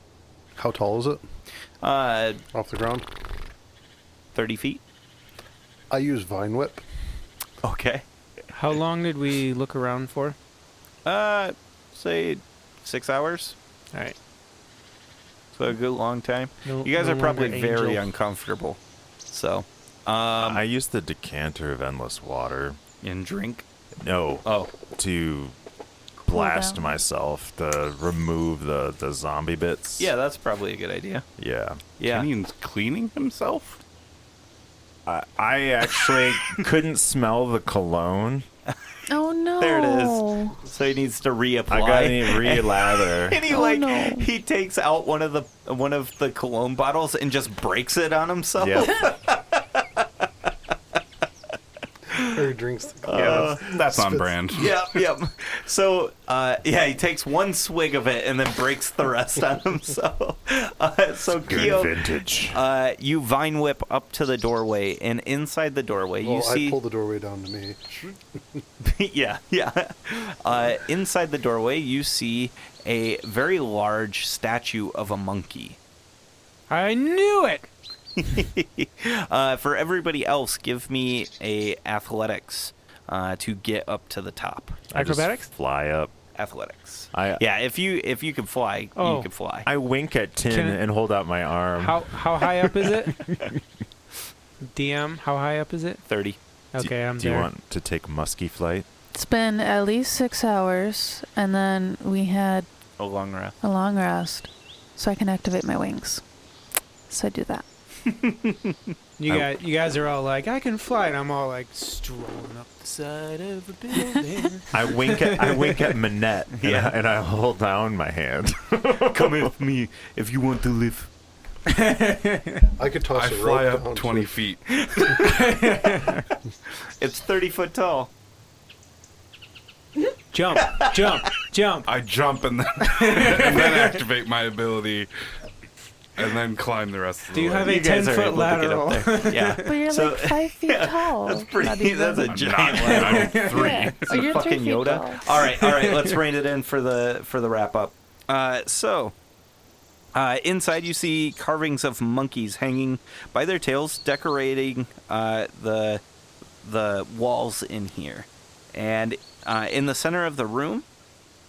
How tall is it? Off the ground? 30 feet. I use Vine Whip. Okay. How long did we look around for? Say 6 hours. All right. So a good long time. No- You guys no are probably longer very angel. uncomfortable. So, I used the decanter of endless water. and drink. No. Oh, To blast down. myself to remove the zombie bits. yeah, that's probably a good idea. Yeah. Yeah. Kenyon's cleaning himself? I actually couldn't smell the cologne. Oh no. There it is. So he needs to reapply. I got to re-lather. And he Oh, no. he takes out one of the cologne bottles and just breaks it on himself. Yep. Or he drinks the Yeah, that's on spits. brand. Yep. So, he takes one swig of it and then breaks the rest on himself. So, Kyo, vintage. you vine whip up to the doorway, and inside the doorway, you Well, see. I pull the doorway down to me. Yeah. Inside the doorway, you see a very large statue of a monkey. I knew it. For everybody else, give me a athletics to get up to the top. I just Acrobatics? fly up. Athletics. I If you can fly, you Oh. can fly. I wink at Tin Can I- and hold out my arm. How high up is it? DM, how high up is it? 30. Okay, I'm Do you there. want to take musky flight? It's been at least 6 hours, and then we had A long rest. a long rest, so I can activate my wings. So I do that. You guys are all like, I can fly, and I'm all like strolling up the side of a building. I wink at Manette. And I hold down my hand. Come with me if you want to live. I could toss I a fly rope up down 20 to- feet. It's 30 foot tall. Jump, jump, jump. I jump and then, and then activate my ability and then climb the rest of the Do you way. have a You guys are 10-foot able to get lateral? up there. Yeah. But you're So- like 5 feet tall. That's pretty. Not even. That's a I'm giant not. ladder. I'm 3. Yeah. It's Oh, a you're 3 fucking feet Yoda. tall. All right. Let's rein it in for the wrap up. Inside you see carvings of monkeys hanging by their tails, decorating the walls in here. And in the center of the room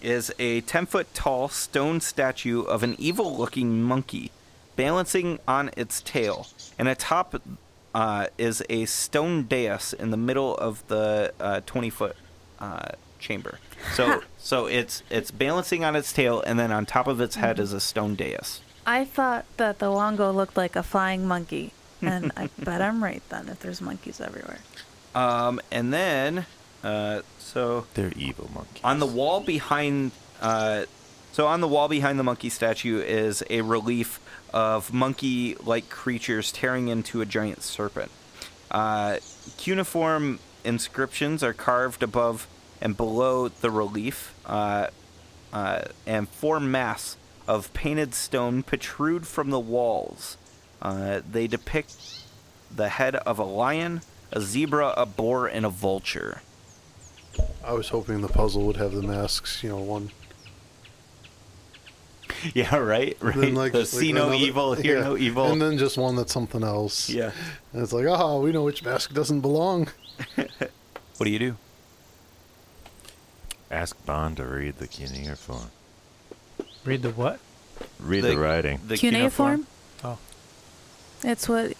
is a 10-foot tall stone statue of an evil-looking monkey balancing on its tail. And atop is a stone dais in the middle of the 20-foot chamber. So it's balancing on its tail, and then on top of its head is a stone dais. I thought that the Wongo looked like a flying monkey, and I bet I'm right then if there's monkeys everywhere. And then, They're evil monkeys. on the wall behind, the monkey statue is a relief of monkey-like creatures tearing into a giant serpent. Cuneiform inscriptions are carved above and below the relief, and 4 masks of painted stone protrude from the walls. They depict the head of a lion, a zebra, a boar, and a vulture. I was hoping the puzzle would have the masks, one. Yeah, right? Then, See no another- evil, hear yeah, no evil. And then just one that's something else. Yeah. And it's like, we know which mask doesn't belong. What do you do? Ask Bond to read the cuneiform. Read the what? Read the writing. The Cuneiform? Oh. It's what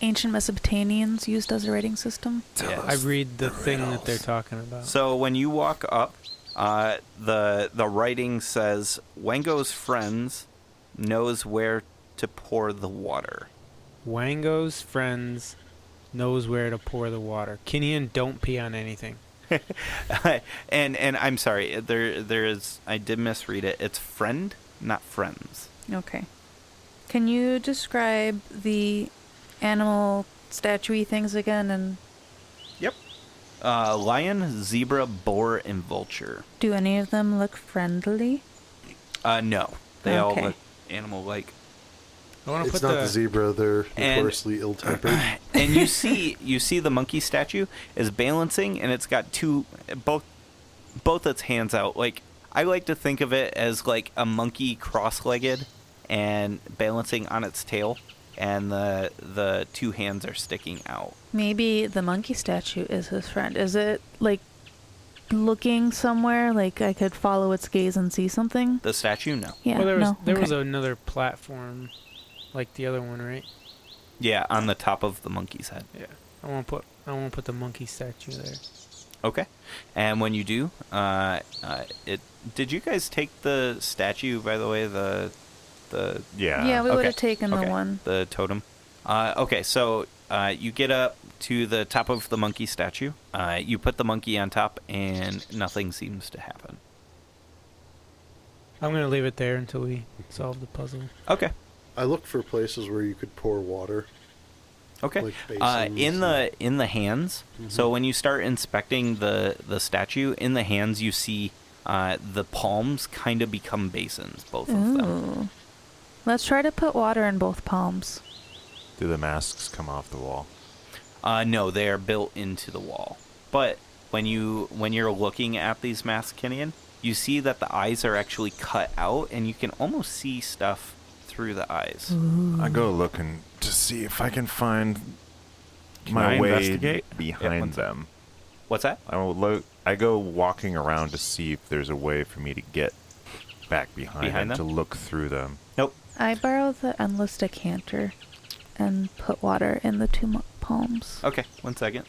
ancient Mesopotamians used as a writing system. Yeah. I read the thing that they're talking about. So when you walk up, the writing says, Wango's friends knows where to pour the water. Wango's friends knows where to pour the water. Kinian, don't pee on anything. and I'm sorry, there is, I did misread it. It's friend, not friends. Okay. Can you describe the animal statue-y things again, and Yep. Lion, zebra, boar, and vulture. do any of them look friendly? No. They all Okay. look animal-like. I want to It's put not the zebra. They're And- notoriously ill-tempered. And you see the monkey statue is balancing, and it's got both its hands out. Like, I like to think of it as like a monkey cross-legged and balancing on its tail, and the 2 hands are sticking out. Maybe the monkey statue is his friend. Is it looking somewhere? Like I could follow its gaze and see something? The statue, no. Yeah. Well, there was okay. another platform, like the other one, right? Yeah, on the top of the monkey's head. Yeah. I want to put the monkey statue there. Okay. And when you do, did you guys take the statue, by the way, the Yeah, we would okay, have taken okay, the one. the totem? Okay, so you get up to the top of the monkey statue. You put the monkey on top, and nothing seems to happen. I'm gonna leave it there until we solve the puzzle. Okay. I looked for places where you could pour water. Okay. Like basins In the hands. So when you start inspecting the statue, in the hands you see the palms kind of become basins, both of them. Ooh. Let's try to put water in both palms. Do the masks come off the wall? No, they are built into the wall. But when you're looking at these masks, Kinian, you see that the eyes are actually cut out, and you can almost see stuff through the eyes. I go looking to see if I can find Can my I way investigate? behind them. What's that? I go walking around to see if there's a way for me to get back behind Behind them, them? to look through them. Nope. I borrow the endless decanter and put water in the 2 palms. Okay, 1 second.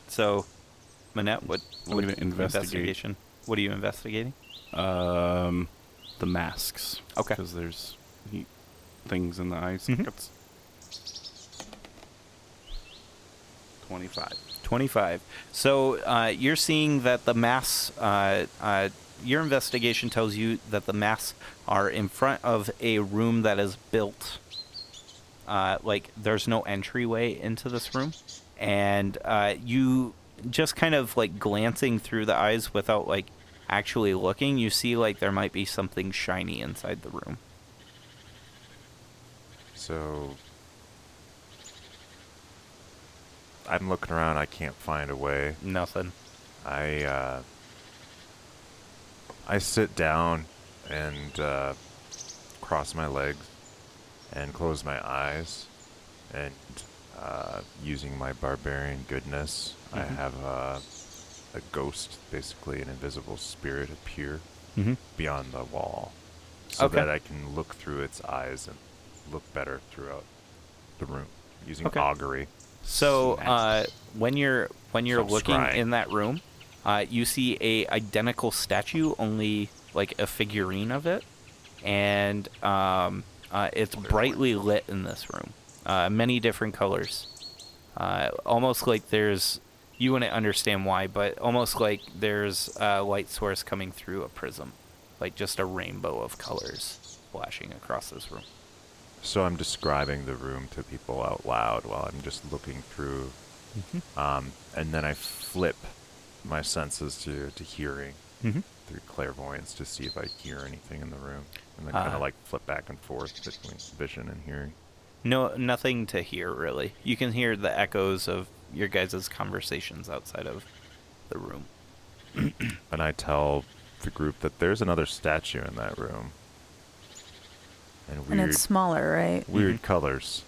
So, Manette, what I'm gonna investigate. investigation? What are you investigating? The masks. Okay. Because there's things in the eye Mhm. sockets. 25. 25. So you're seeing that the masks, your investigation tells you that the masks are in front of a room that is built, like there's no entryway into this room. And you just kind of like glancing through the eyes without like actually looking, you see like there might be something shiny inside the room. So I'm looking around. I can't find a way. Nothing. I sit down and cross my legs and close my eyes, and using my barbarian goodness, I have a a ghost, basically an invisible spirit, appear beyond the wall, so Okay. that I can look through its eyes and look better throughout the room using augury. So when you're Some looking scrying. in that room, you see a identical statue, only like a figurine of it, and it's brightly lit in this room, many different colors, almost like there's, you wouldn't understand why, but almost like there's a light source coming through a prism, like just a rainbow of colors flashing across this room. So I'm describing the room to people out loud while I'm just looking through, and then I flip my senses to hearing through clairvoyance to see if I hear anything in the room, and then kind of like flip back and forth between vision and hearing. No, nothing to hear really. You can hear the echoes of your guys' conversations outside of the room. And I tell the group that there's another statue in that room. And And it's smaller, right? weird colors.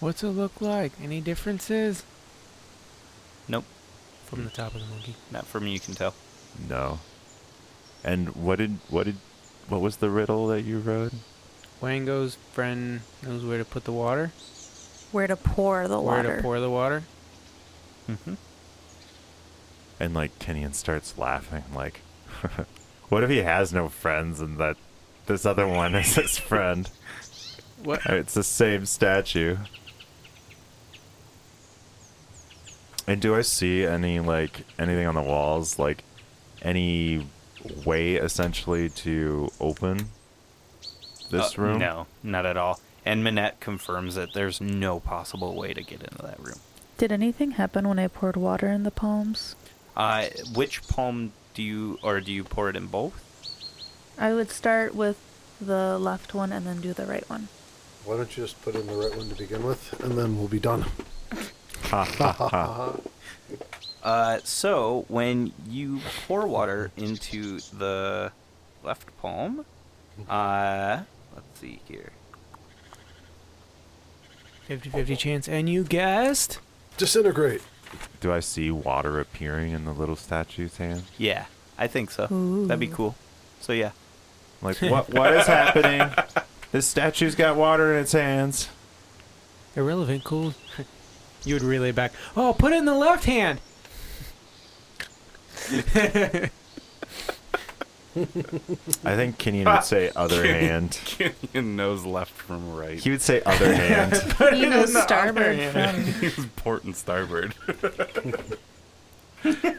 What's it look like? Any differences? Nope, From the top of the monkey. not from you can tell. No. And what was the riddle that you wrote? Wango's friend knows where to put the water. Where to pour the Where water. to pour the water. Mm-hmm. And like Kenyon starts laughing, like, what if he has no friends and that this other one is his friend? What? It's the same statue. And do I see anything on the walls, like any way essentially to open this room? No, not at all. And Minette confirms that there's no possible way to get into that room. Did anything happen when I poured water in the palms? Which palm do you pour it in both? I would start with the left one and then do the right one. Why don't you just put in the right one to begin with, and then we'll be done. Ha ha ha. So when you pour water into the left palm, let's see here. 50-50 chance, and you guessed? Disintegrate. Do I see water appearing in the little statue's hand? Yeah, I think so. Ooh. That'd be cool. So yeah. Like, what is happening? This statue's got water in its hands. Irrelevant, cool. You would relay back. Oh, put it in the left hand. I think Kenyon would say other hand. Kenyon knows left from right. He would say other hand. He knows starboard from... He's port and starboard.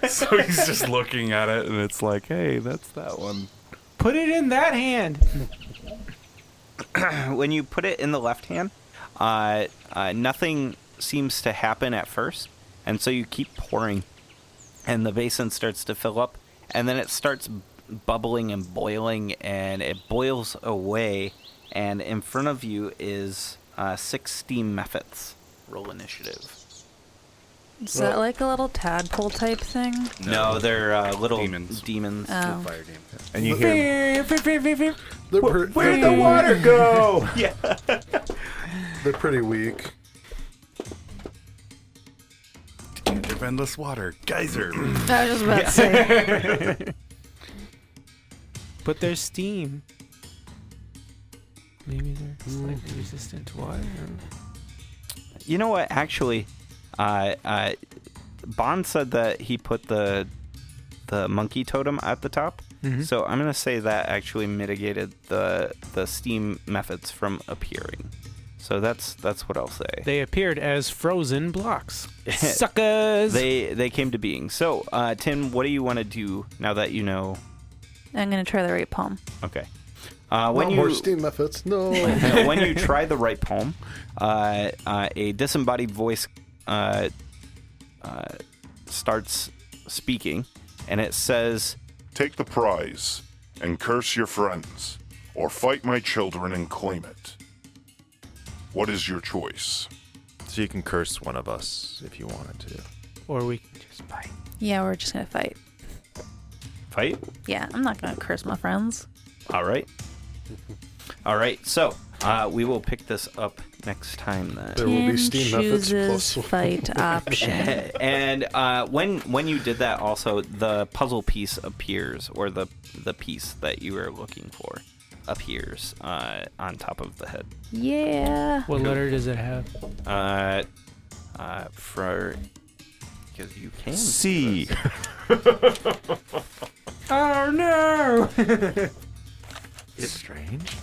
So he's just looking at it, and it's like, hey, that's that one. Put it in that hand. When you put it in the left hand, nothing seems to happen at first, and so you keep pouring, and the basin starts to fill up, and then it starts bubbling and boiling, and it boils away, and in front of you is 6 steam methods. Roll initiative. Is that like a little tadpole type thing? No, they're little Demons. Oh. Fire game. And you hear, Where'd the water go? Yeah. They're pretty weak. Give endless water. Geyser. I was just about to say. But there's steam. Maybe they're slightly resistant to water. You know what? Actually, Bond said that he put the monkey totem at the top. Mhm. So I'm gonna say that actually mitigated the steam methods from appearing. So that's what I'll say. They appeared as frozen blocks. Suckers! They came to being. So Tim, what do you want to do now that you know? I'm going to try the right palm. Okay. When When more you steam methods. No. when you try the right palm, a disembodied voice starts speaking, and it says, Take the prize and curse your friends, or fight my children and claim it. What is your choice? So you can curse one of us if you wanted to. Or we can just fight. Yeah, we're just going to fight. "Fight." Yeah, I'm not going to curse my friends. All right. All right. So we will pick this up next time then. There will be Steam methods chooses plus. fight option. And when you did that, also the puzzle piece appears, or the piece that you were looking for appears on top of the head. Yeah. What letter does it have? For because you can C. Oh no! It's strange.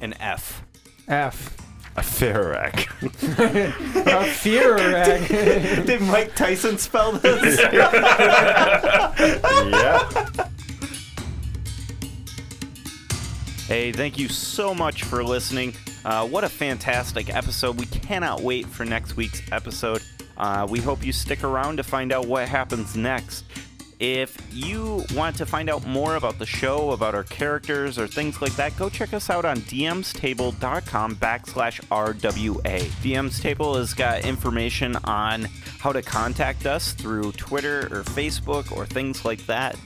an F. F. A Ferrac. A Firebrand. Did Mike Tyson spell this? Yeah. Hey, thank you so much for listening. What a fantastic episode. We cannot wait for next week's episode. We hope you stick around to find out what happens next. If you want to find out more about the show, about our characters, or things like that, go check us out on dmstable.com/RWA. DM's Table has got information on how to contact us through Twitter or Facebook or things like that.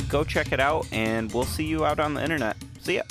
Go check it out, and we'll see you out on the internet. See ya.